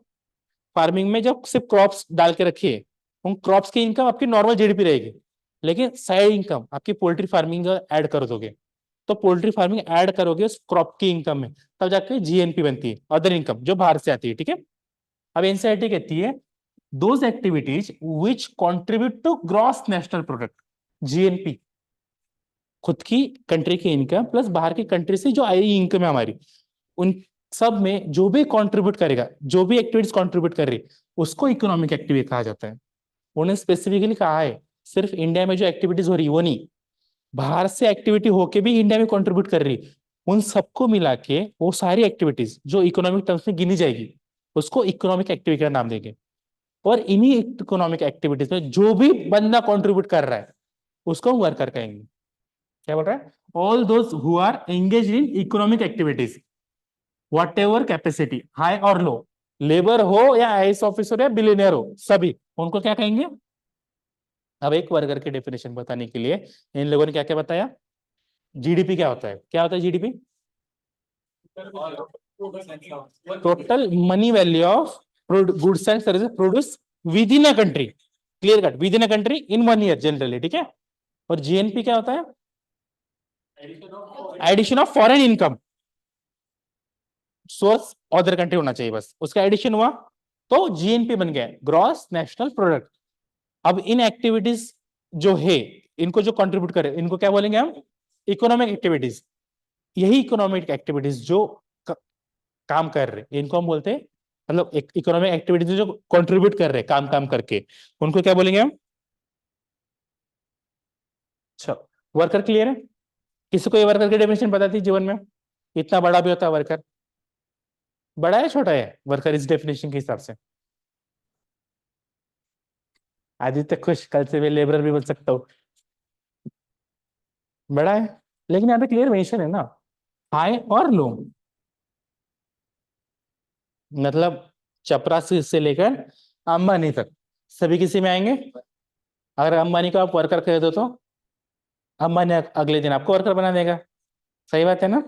फार्मिंग में जब सिर्फ क्रॉप्स डाल के रखिए, उन क्रॉप्स की इनकम आपकी नॉर्मल जीडीपी रहेगी, लेकिन साइड इनकम आपकी पोल्ट्री फार्मिंग ऐड कर दोगे, तो पोल्ट्री फार्मिंग ऐड करोगे उस क्रॉप की इनकम में, तब जाके जीएनपी बनती है, अदर इनकम जो बाहर से आती है। ठीक है, अब एनसीईआरटी कहती है those activities which contribute to gross national product, GNP, खुद की कंट्री की इनकम प्लस बाहर की कंट्री से जो आई इनकम है हमारी, उन सब में जो भी कंट्रीब्यूट करेगा, जो भी एक्टिविटीज कंट्रीब्यूट कर रही, उसको इकोनॉमिक एक्टिविटी कहा जाता है। उन्होंने स्पेसिफिकली कहा है सिर्फ इंडिया में जो एक्टिविटीज हो रही वो नहीं, बाहर से एक्टिविटी होके भी इंडिया में कंट्रीब्यूट कर रही, उन सबको मिला के वो सारी एक्टिविटीज जो इकोनॉमिक टर्म्स में गिनी जाएगी, उसको इकोनॉमिक एक्टिविटी का नाम देंगे। और इन्हीं इकोनॉमिक एक्टिविटीज में जो भी बंदा कंट्रीब्यूट कर रहा है उसको वर्कर कहेंगे। क्या बोल रहा है? All those who are engage in economic activities whatever capacity, high और लो, लेबर हो या आईएएस ऑफिसर या बिलियनियर हो, सभी उनको क्या कहेंगे। अब एक वर्कर की डेफिनेशन बताने के लिए इन लोगों ने क्या क्या बताया। जीडीपी क्या होता है, क्या होता है GDP? Total money value of goods and services produce within a country, clear cut, within a country in 1 year generally. ठीक है, और जीएनपी क्या होता है? Addition of foreign income, source other country होना चाहिए, बस उसका एडिशन हुआ तो जीएनपी बन गया, ग्रॉस नेशनल प्रोडक्ट। अब इन एक्टिविटीज जो है, इनको जो कंट्रीब्यूट करे, इनको क्या बोलेंगे हम? Economic activities. यही इकोनॉमिक एक्टिविटीज जो काम कर रहे, इनको हम बोलते हैं, मतलब इकोनॉमिक एक्टिविटीज जो कंट्रीब्यूट कर रहे काम काम करके, उनको क्या बोलेंगे हम? अच्छा, वर्कर क्लियर है? किसी को ये वर्कर की डेफिनेशन पता थी जीवन में? इतना बड़ा भी होता है वर्कर? बड़ा है छोटा है वर्कर इस डेफिनेशन के हिसाब से? आदित्य खुश, कल से मैं लेबरर भी बन सकता हूँ। बड़ा है, लेकिन यहाँ पे क्लियर मेंशन है ना, हाई और लो, मतलब चपरासी से लेकर अंबानी तक सभी किसी में आएंगे। अगर अंबानी को आप वर्कर कह दो तो अंबानी अगले दिन आपको वर्कर बना देगा, सही बात है ना?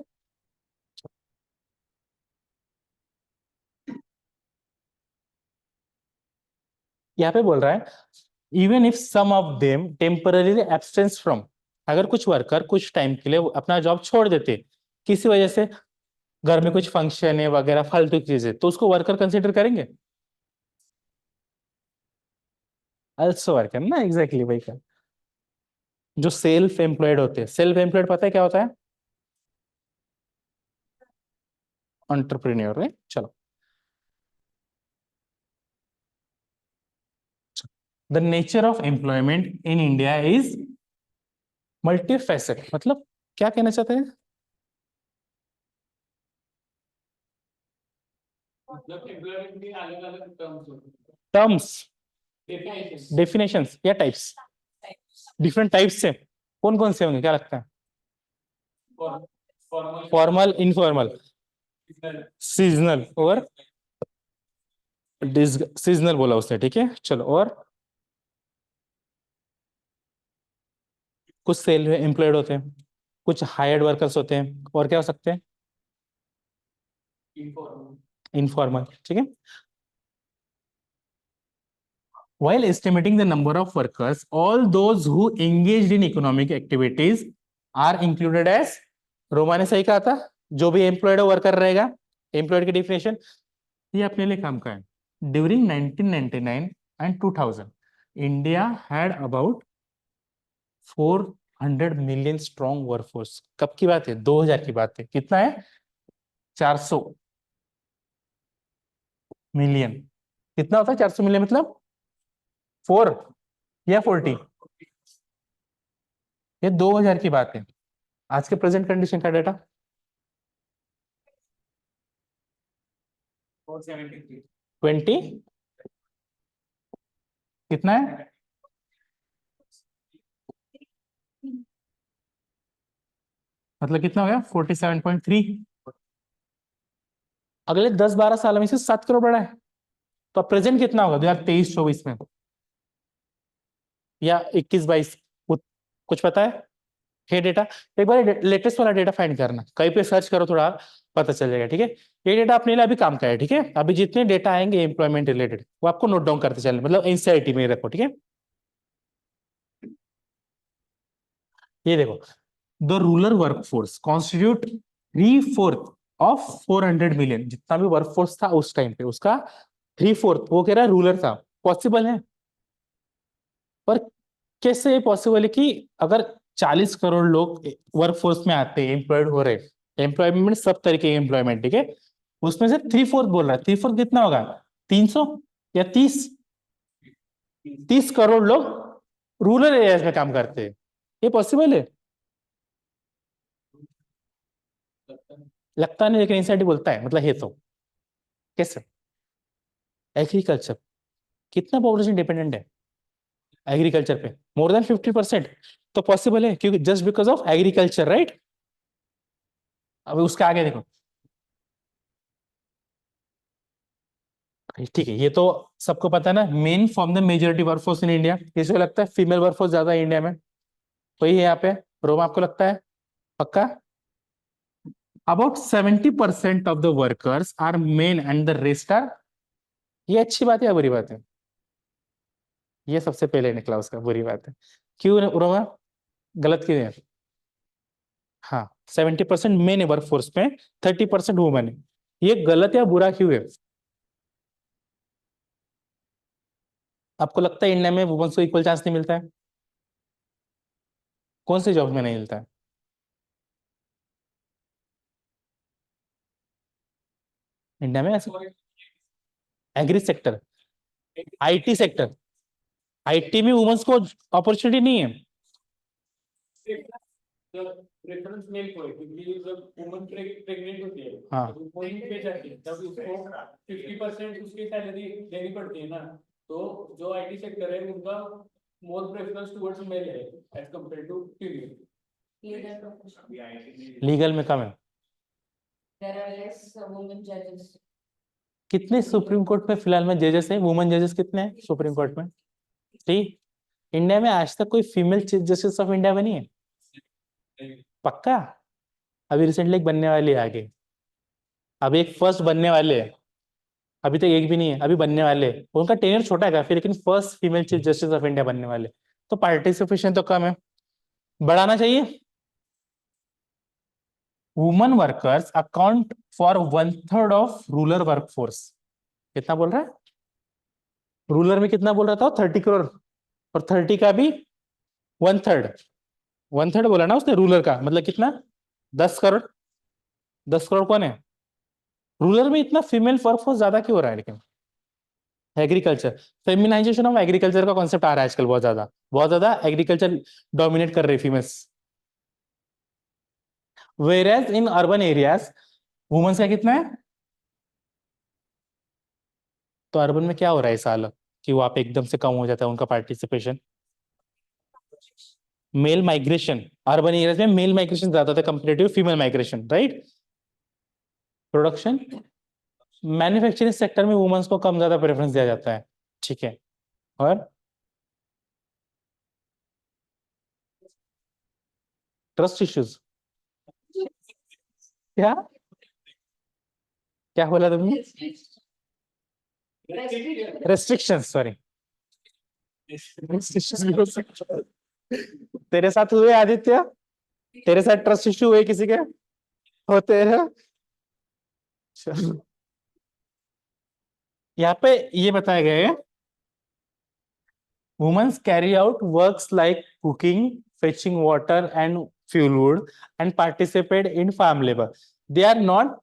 यहाँ पे बोल रहा है even if some of them temporarily absence from, अगर कुछ वर्कर कुछ टाइम के लिए अपना जॉब छोड़ देते किसी वजह से, घर में कुछ फंक्शन है वगैरह फालतू की चीजें, तो उसको वर्कर कंसिडर करेंगे? अल्सो वर्कर ना, एग्जैक्टली वही का। जो सेल्फ एम्प्लॉयड होते हैं, सेल्फ एम्प्लॉयड पता है क्या होता है? एंटरप्रेन्योर है। चलो, the nature of employment in India is multifaceted, मतलब क्या कहना चाहते हैं? टर्म्स, डेफिनेशंस या टाइप्स? डिफरेंट टाइप्स से कौन कौन से होंगे, क्या लगता है? फॉर्मल, इनफॉर्मल, सीजनल और सीजनल बोला उसने। ठीक है, चलो, और कुछ सेल्फ एम्प्लॉयड होते हैं, कुछ हायर्ड वर्कर्स होते हैं, और क्या हो सकते हैं? इनफॉर्मल। ठीक है, while estimating the number of workers all those who engaged in economic activities are included as, Roma ने सही कहा था, जो भी एम्प्लॉयड वर्कर रहेगा, एम्प्लॉयड की डेफिनेशन ये अपने लिए काम का है। During 1999 and 2000 India had about 400 million strong workforce. कब की बात है? 2000 की बात है। कितना है? 400 मिलियन। कितना होता है 400 मिलियन मतलब? 4 या 40? ये 2000 की बात है। आज के प्रेजेंट कंडीशन का डाटा 20, कितना है? मतलब कितना हो गया? 47.3। अगले 10-12 साल में से 7 करोड़ बढ़ा है। तो अब प्रेजेंट कितना होगा 2023-24 में या 21-22? कुछ पता है? ये डेटा एक बार लेटेस्ट वाला डेटा फाइंड करना, कहीं पे सर्च करो, थोड़ा पता चल जाएगा, ठीक है। ये डेटा अपने लिए अभी काम का है, ठीक है। अभी जितने डेटा आएंगे एम्प्लॉयमेंट रिलेटेड वो आपको नोट डाउन करते चलने, मतलब एनसीईआरटी में रखो, ठीक है। ये देखो, the rural workforce constitute 3/4 of 400 million, जितना भी वर्कफोर्स था उस टाइम पे उसका 3/4 वो कह रहा है रूरल था। पॉसिबल है? पर कैसे पॉसिबल है कि अगर 40 करोड़ लोग वर्कफोर्स में आते हैं, एम्प्लॉयड हो रहे, एम्प्लॉयमेंट सब तरीके के एम्प्लॉयमेंट, ठीक है, उसमें से 3/4 बोल रहा है, 3/4 कितना होगा? 300 या 30 करोड़ लोग रूरल एरियाज में काम करते हैं। ये पॉसिबल है? लगता नहीं, लेकिन इंसाइड बोलता है, मतलब है तो। कैसे? एग्रीकल्चर, कितना पॉपुलेशन डिपेंडेंट है एग्रीकल्चर पे? More than 50%। तो पॉसिबल है, क्योंकि just because of agriculture, right. अब उसके आगे देखो, ठीक है, ये तो सबको पता है ना, main form the majority workforce in India. किसी को लगता है फीमेल वर्कफोर्स ज्यादा है इंडिया में? तो ये यहाँ पे रोमा, आपको लगता है पक्का? About 70% of the workers are men and the rest are, ये अच्छी बात है या बुरी बात है? ये सबसे पहले निकला उसका, बुरी बात है। क्यों रोमा, गलत क्यों है? हाँ, 70% मेन है वर्कफोर्स में, 30% वुमेन है, ये गलत या बुरा क्यों है? आपको लगता है इंडिया में वुमेन्स को इक्वल चांस नहीं मिलता है? कौन से जॉब में नहीं मिलता है? इंडिया में ऐसा, agri sector, IT sector, IT में वुमेन्स को अपॉर्चुनिटी नहीं है। प्रेफरेंस मेल को है, क्योंकि जब वुमन प्रेग्नेंट होती है हाँ, तो वो ही पे जाती है, तब उसको 50% उसकी सैलरी देनी पड़ती है ना। तो जो आईटी सेक्टर है उनका मोर प्रेफरेंस टुवर्ड्स मेल है as compare to female. Legal profession. Legal में कम है। There are less women judges. कितने सुप्रीम कोर्ट में फिलहाल में जजेस है, वुमेन जजेस कितने हैं सुप्रीम कोर्ट में? ठीक, इंडिया में आज तक कोई female chief justice of India बनी है? पक्का? अभी रिसेंटली एक बनने वाली है आगे, अभी एक फर्स्ट बनने वाले है, अभी तक एक भी नहीं है, अभी बनने वाले हैं। उनका टेन्योर छोटा है काफी, लेकिन first female chief justice of India बनने वाले। तो पार्टिसिपेशन तो कम है, बढ़ाना चाहिए। Woman workers account for 1/3 of rural workforce. कितना बोल रहा है? रूरल में कितना बोल रहा था? 30 करोड़, और 30 का भी 1/3, 1/3 बोला ना उसने रूरल का, मतलब कितना? 10 करोड़। 10 करोड़ कौन है रूरल में? इतना फीमेल वर्कफोर्स ज्यादा क्यों हो रहा है लेकिन? एग्रीकल्चर, फेमिनाइजेशन ऑफ एग्रीकल्चर का कॉन्सेप्ट आ रहा है आजकल, बहुत ज्यादा एग्रीकल्चर डोमिनेट कर रही females. Where in urban areas womens का कितना है? तो अर्बन में क्या हो रहा है इस साल कि वहां पे एकदम से कम हो जाता है उनका participation? Male migration, urban areas में मेल माइग्रेशन ज्यादा था comparative female migration, right. Production, manufacturing sector में वुमेन्स को कम ज्यादा प्रेफरेंस दिया जाता है, ठीक है। और ट्रस्ट इश्यूज, क्या क्या बोला तुमने? रेस्ट्रिक्शन, सॉरी, भी हो सकता है। तेरे साथ हुए आदित्य? तेरे साथ ट्रस्ट इश्यू हुए किसी के? होते हैं। चलो, यहाँ पे ये बताया गया है, womens carry out works like cooking, fetching water and fuel wood and participate in farm labour. They are not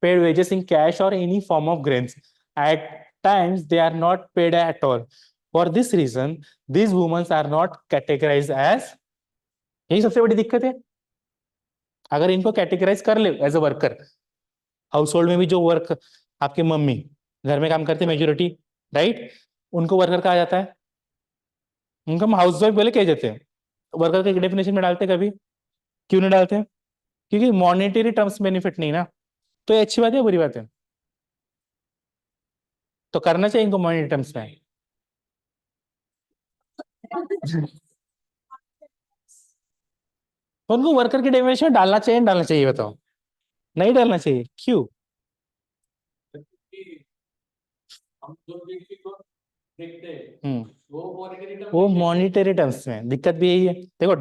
paid wages in cash or any form of grains. At times, they are not paid at all. For this reason, these women are not categorized as, यही सबसे बड़ी दिक्कत है। अगर इनको कैटेगराइज कर ले as a worker, household में भी जो वर्क, आपकी मम्मी घर में काम करते मेजोरिटी, राइट, उनको वर्कर कहा जाता है। उनको हम हाउस वाइफ बोले कह देते हैं, वर्कर के डेफिनेशन में डालते कभी? क्यों नहीं डालते? क्योंकि मॉनेटरी टर्म्स बेनिफिट नहीं ना। तो ये अच्छी बात है बुरी बात है? तो करना चाहिए इनको मॉनेटरी टर्म्स में। उनको वर्कर की डेफिनेशन डालना चाहिए, डालना चाहिए, बताओ। नहीं डालना चाहिए, क्यों? क्योंकि हम जो चीज को देखते हैं हम्म वो मॉनिटरी टर्म वो में देखते हैं। मॉनिटरी टर्म्स में दिक्कत भी यही है। देखो,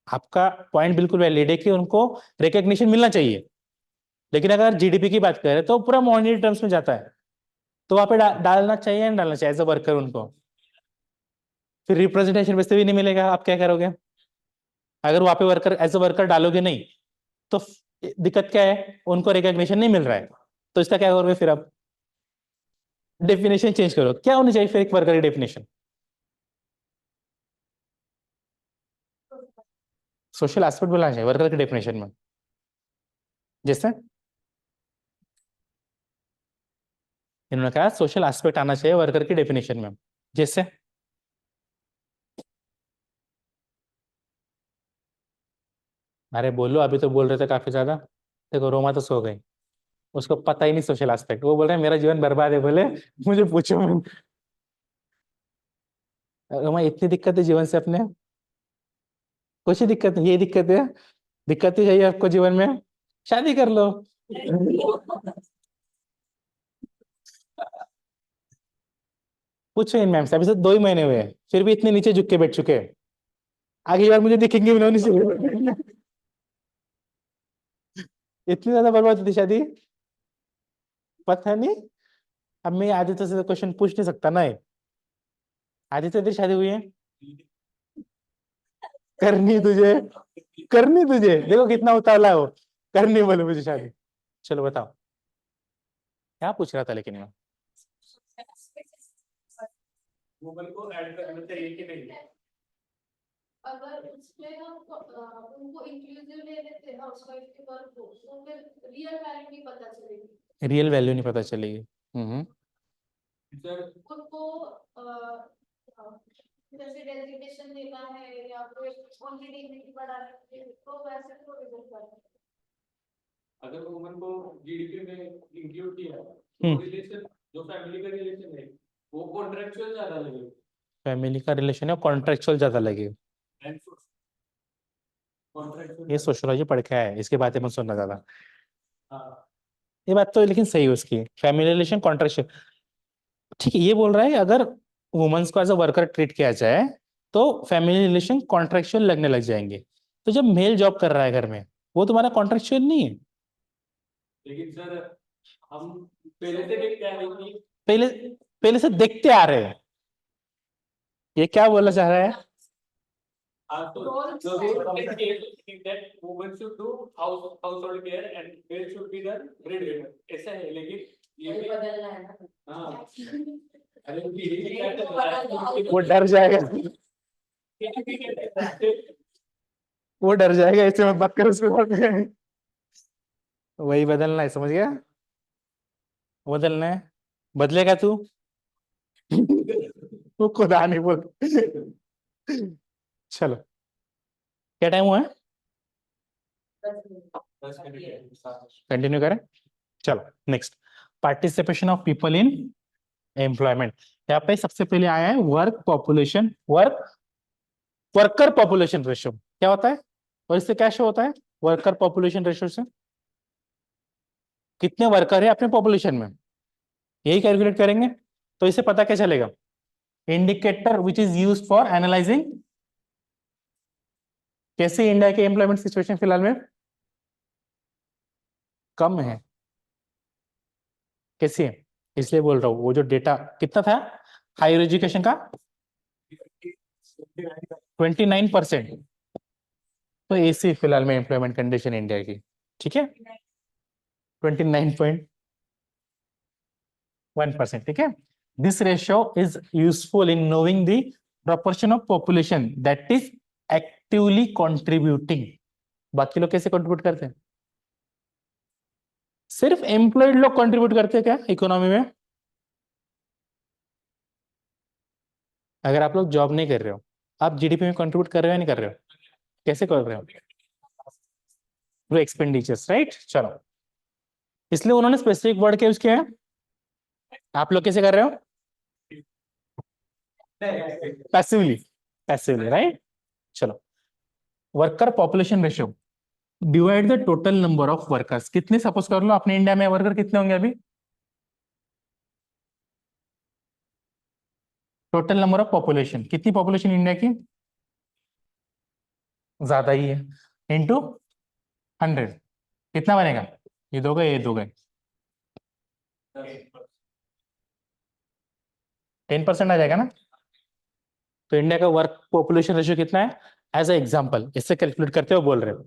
आपका पॉइंट बिल्कुल वैलिड है कि उनको रिकग्निशन मिलना चाहिए, लेकिन अगर जीडीपी की बात करें तो पूरा मॉनिटरी टर्म्स में जाता है, तो वहां पे डालना चाहिए या नहीं डालना चाहिए एज अ वर्कर उनको? फिर रिप्रेजेंटेशन वैसे भी नहीं मिलेगा, आप क्या करोगे? अगर वहां पे वर्कर एज अ वर्कर डालोगे नहीं, तो दिक्कत क्या है? उनको रिकग्निशन नहीं मिल रहा है, तो इसका क्या करोगे फिर आप? डेफिनेशन चेंज करो। क्या होनी चाहिए फिर एक वर्कर की डेफिनेशन? सोशल एस्पेक्ट बोलना चाहिए वर्कर की डेफिनेशन में। जैसे इन्होंने कहा सोशल एस्पेक्ट आना चाहिए वर्कर की डेफिनेशन में। जैसे अरे बोलो, अभी तो बोल रहे थे काफी ज्यादा। देखो, रोमा तो सो गई, उसको पता ही नहीं सोशल एस्पेक्ट। वो बोल रहे हैं मेरा जीवन बर्बाद है, बोले मुझे पूछो मत। रोमा, इतनी दिक्कत है जीवन से अपने? कुछ ही दिक्कत नहीं, ये दिक्कत है? दिक्कत ही चाहिए आपको जीवन में? शादी कर लो। पूछो इन मैम से, अभी से 2 ही महीने हुए हैं, फिर भी इतने नीचे झुक के बैठ चुके हैं। अगली बार मुझे दिखेंगे भी नहीं। इतनी ज्यादा बर्बाद होती शादी? पता नहीं। अब मैं आदित्य से क्वेश्चन पूछ नहीं सकता ना ये। आदित्य, तेरी शादी हुई है? करनी तुझे, करनी तुझे, देखो कितना उतावला है वो। करनी बोले मुझे शादी। चलो बताओ, क्या पूछ रहा था लेकिन मैं? गूगल को ऐड करना चाहिए कि नहीं। अगर उसमें हम उनको इंक्लूसिव ले लेते हैं हाउसवाइफ के वर्क को, तो फिर रियल वैल्यू नहीं पता चलेगी। रियल वैल्यू नहीं पता चलेगी। सर उनको जैसे डेजिग्नेशन देना है या फिर उनकी डिग्री बढ़ाने के लिए, तो वैसे तो रिजल्ट करना अगर वुमन को जीडीपी में इंक्लूड किया हम्म। तो रिलेशन, जो फैमिली का रिलेशन है वो कॉन्ट्रेक्चुअल ज्यादा लगेगा फैमिली का रिलेशन है, कॉन्ट्रेक्चुअल ज्यादा लगेगा। एंड कॉन्ट्रेक्चुअल ये सोशियोलॉजी पढ़ के आया है, इसके बातें मत सुनना ज्यादा। हाँ। ये बात तो लेकिन सही है उसकी, फैमिली रिलेशन कॉन्ट्रेक्चुअल। ठीक है, ये बोल रहा है अगर वुमेन्स को एज अ वर्कर ट्रीट किया जाए तो फैमिली रिलेशन कॉन्ट्रेक्चुअल लगने लग जाएंगे। तो जब मेल जॉब कर रहा है घर में, वो तुम्हारा कॉन्ट्रेक्चुअल नहीं है। लेकिन सर हम पहले से देखते हैं कि पहले पहले से देखते आ रहे हैं। ये क्या बोलना चाह रहा है? हाँ, तो the rule in case is that women should do household care and male should be the breadwinner, ऐसा है। लेकिन ये भी बदलना है ना। हाँ, अरे ये क्या कर रहा है? वो डर जाएगा, वो डर जाएगा, ऐसे मत बात करो उसके साथ। वही बदलना है, समझ गया? बदलना है, बदलेगा तू? वो खुदा नहीं बोल। चलो, क्या टाइम हुआ है? 10 मिनट है, कंटिन्यू करें। चलो next, participation of people in employment. यहाँ पे सबसे पहले आया है work population, worker population ratio क्या होता है, और इससे क्या शो होता है? वर्कर पॉपुलेशन रेशियो से कितने वर्कर है अपने पॉपुलेशन में, यही कैलकुलेट करेंगे। तो इससे पता क्या चलेगा? Indicator which is used for analysing कैसे इंडिया के एम्प्लॉयमेंट सिचुएशन फिलहाल में कम है, कैसी है, इसलिए बोल रहा हूँ। वो जो डेटा कितना था हायर एजुकेशन का, 29%। तो ऐसी फिलहाल में एम्प्लॉयमेंट कंडीशन इंडिया की, ठीक है, 29.1%, ठीक है। This ratio is useful in knowing the proportion of population that is actively contributing. बाकी लोग कैसे कंट्रीब्यूट करते हैं? सिर्फ एम्प्लॉयड लोग कंट्रीब्यूट करते हैं क्या इकोनॉमी में? अगर आप लोग जॉब नहीं कर रहे हो, आप जीडीपी में कंट्रीब्यूट कर रहे हो या नहीं कर रहे हो? कैसे कर रहे हो? वो एक्सपेंडिचर्स, राइट। चलो, इसलिए उन्होंने स्पेसिफिक वर्ड क्या यूज किया है, आप लोग कैसे कर रहे हो? Passively, passively, right. चलो, worker population ratio divide the total number of workers. कितने सपोज कर लो अपने इंडिया में वर्कर कितने होंगे अभी? टोटल नंबर ऑफ पॉपुलेशन, कितनी पॉपुलेशन इंडिया की? ज्यादा ही है, इंटू 100 कितना बनेगा? ये दो गए, ये दो गए, 10% आ जाएगा ना। तो इंडिया का वर्क पॉपुलेशन रेशियो कितना है? एज ए एग्जांपल इससे कैलकुलेट करते हुए बोल रहे हो,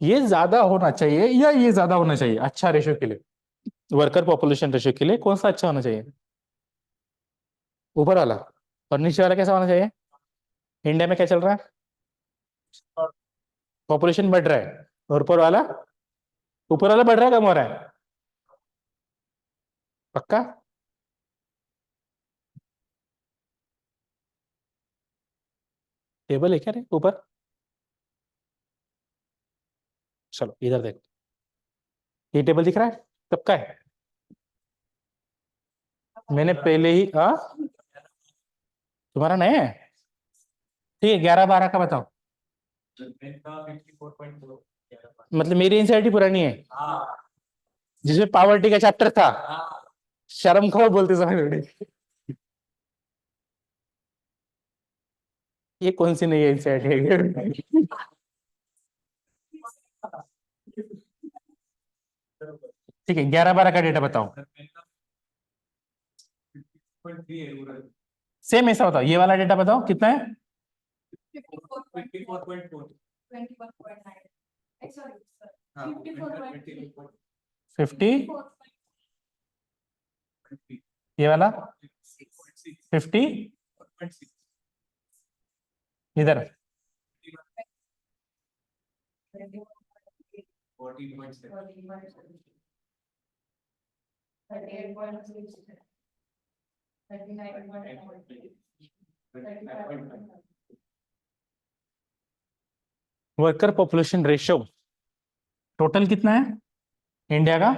ये ज्यादा होना चाहिए या ये ज्यादा होना चाहिए अच्छा रेशियो के लिए? वर्कर पॉपुलेशन रेशियो के लिए कौन सा अच्छा होना चाहिए? ऊपर वाला। और नीचे वाला कैसा होना चाहिए? इंडिया में क्या चल रहा है? पॉपुलेशन बढ़ रहा है, और ऊपर वाला बढ़ रहा है कम हो रहा है? पक्का? टेबल है क्या रे ऊपर? चलो इधर देखो, ये टेबल दिख रहा है, कब का है? मैंने पहले ही तुम्हारा नया है? ठीक है, 11-12 का बताओ। मतलब मेरी एनसीईआरटी पुरानी है, जिसमें पावर्टी का चैप्टर था। शर्म करो बोलते समय थोड़ी। ये कौन सी नई एनसीईआरटी है? ठीक है, 11-12 का डेटा बताओ। सेम ऐसा बताओ, ये वाला डेटा बताओ कितना है? 21.9 sorry sir 54.3 50, ये वाला 50, इधर 38.6 वर्कर पॉपुलेशन रेशियो टोटल कितना है इंडिया का?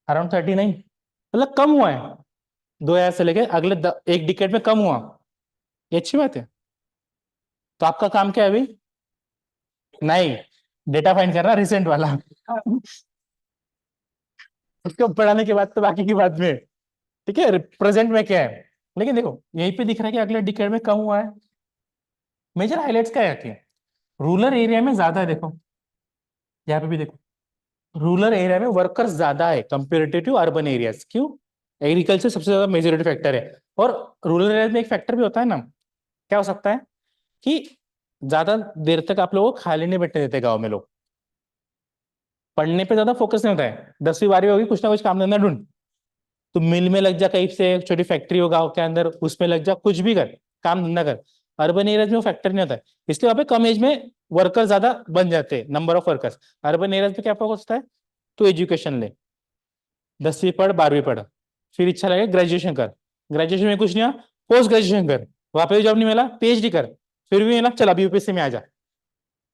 अराउंड 39, मतलब कम हुआ है 2000 से लेके अगले एक डिकेड में कम हुआ। ये अच्छी बात है। तो आपका काम क्या है अभी? नहीं, डेटा फाइंड करना रिसेंट वाला। उसको पढ़ाने के बाद तो बाकी की बात में, ठीक है, प्रेजेंट में क्या है। लेकिन देखो यहीं पे दिख रहा है कि अगले डिकेड में कम हुआ है। मेजर हाइलाइट्स क्या है? रूरल एरिया में ज्यादा है, देखो यहाँ पे भी देखो, रूरल एरिया में वर्कर्स ज्यादा है कंपेरेटिव टू अर्बन एरियाज। क्यों? एग्रीकल्चर सबसे ज्यादा मेजोरिटी फैक्टर है। और रूरल एरिया में एक फैक्टर भी होता है ना, क्या हो सकता है कि ज्यादा देर तक आप लोगों को खाली नहीं बैठने देते गाँव में लोग, पढ़ने पे ज्यादा फोकस नहीं होता है। 10वीं 12वीं होगी, कुछ ना कुछ काम धंधा ढूंढ, तो मिल में लग जा, कहीं से छोटी फैक्ट्री हो गाँव के अंदर उसमें लग जा, कुछ भी कर, काम धंधा कर। अर्बन एरियाज में वो फैक्टर नहीं होता है, इसलिए वहां पे कम एज में वर्कर ज्यादा बन जाते हैं, number of workers. Urban areas में क्या फोकस होता है? तो एजुकेशन ले, 10वीं पढ़ 12वीं पढ़, फिर इच्छा लगे ग्रेजुएशन कर, ग्रेजुएशन में कुछ नहीं हुआ पोस्ट ग्रेजुएशन कर, वहां पे जॉब नहीं मिला पीएचडी कर, फिर भी मिला चल अभी यूपीएससी में आ जा।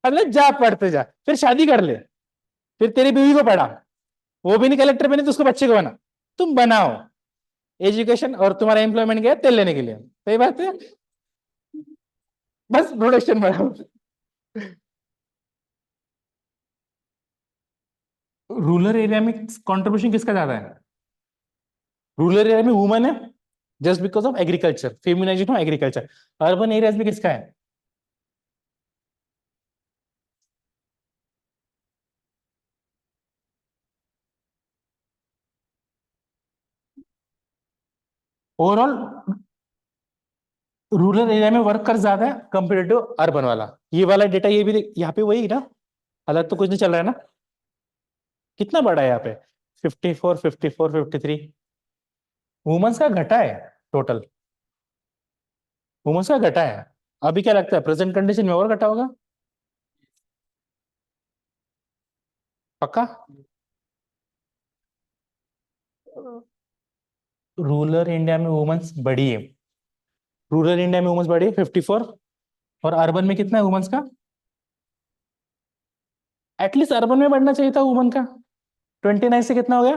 अगले जा पढ़ते जा, फिर शादी कर ले, फिर तेरी बीवी को पढ़ा, वो भी नहीं कलेक्टर बने तो उसको बच्चे को बना। तुम बनाओ एजुकेशन और तुम्हारा एम्प्लॉयमेंट गया तेल लेने के लिए, सही बात है। बस प्रोडक्शन बढ़ाओ। रूरल एरिया में कंट्रीब्यूशन किसका ज्यादा है? रूरल एरिया में वुमन है just because of agriculture, feminisation of agriculture. Urban areas में किसका है? ओवरऑल रूरल एरिया में वर्कर ज्यादा है कंपेयर टू अर्बन वाला। ये वाला डेटा ये भी यहाँ पे वही ना, अलग तो कुछ नहीं चल रहा है ना। कितना बड़ा है यहाँ पे? 54, 54, 53। वुमेन्स का घटा है टोटल, वुमेन्स का घटा है। अभी क्या लगता है प्रेजेंट कंडीशन में और घटा होगा? पक्का? रूरल इंडिया में वुमेन्स बढ़ी है, रूरल इंडिया में वुमेन्स बढ़ी है 54, और अर्बन में कितना है वुमेन्स का? एटलीस्ट अर्बन में बढ़ना चाहिए था वुमन का। 29 से कितना हो गया?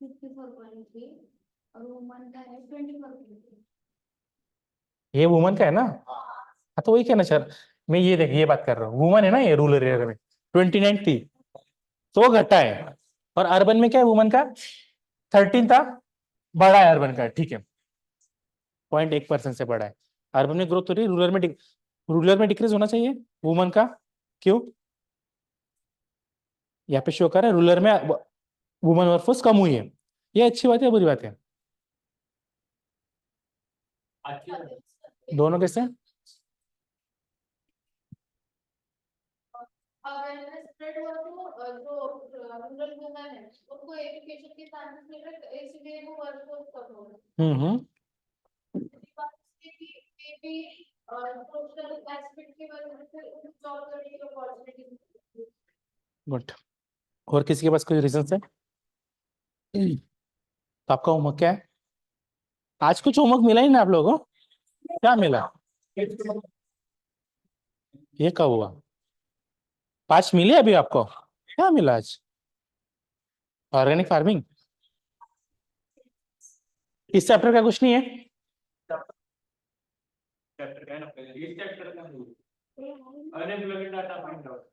54.3 और वुमन का है 21%। ये वुमन का है ना, हाँ तो वही कहना चाह रहा मैं, ये देख ये बात कर रहा हूँ, वुमन है ना ये रूरल एरिया में 29 थी, तो वो घटा है। और अर्बन में क्या है, वुमन का 13 था, बढ़ा है अर्बन का, ठीक है 0.1% से बढ़ा है। अर्बन में ग्रोथ हो रही है, रूरल में डिक्रीज होना चाहिए वुमन का, क्यों? यहाँ पे शो कर रहा है रूरल में वुमन वर्कफोर्स कम हुई है, ये अच्छी बात है बुरी बात है? दोनों कैसे? अवेयरनेस स्प्रेड हुआ तो जो रूरल वुमेन है उनको एजुकेशन के चांसेस मिल रहे हैं, इसलिए वो वर्कफोर्स कम हो रहा है। हम्म। सोशल एस्पेक्ट की वजह से उनको जॉब करने की अपॉर्चुनिटी। गुड। और किसी के पास कोई रीजन है? तो आपका होमवर्क क्या है? आज कुछ होमवर्क मिला ही ना आप लोगों को? क्या मिला? ये कब हुआ? 5 मिले अभी आपको? क्या मिला आज? ऑर्गेनिक फार्मिंग, इस चैप्टर का कुछ नहीं है? चैप्टर का है ना पहले, इस चैप्टर का unemployment data find out.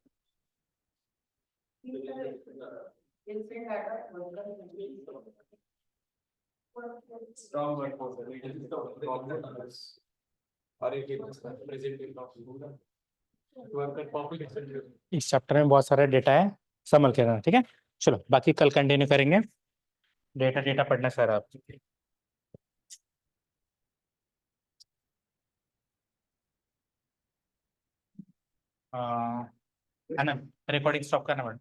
Strong workforce, it is the workforce. और एक प्रेजेंट वर्कर पॉपुलेशन। इस चैप्टर में बहुत सारा डेटा है, संभल के रहना, ठीक है? चलो बाकी कल कंटिन्यू करेंगे, डेटा डेटा पढ़ना सारा आप। है ना, रिकॉर्डिंग स्टॉप करना पड़ा।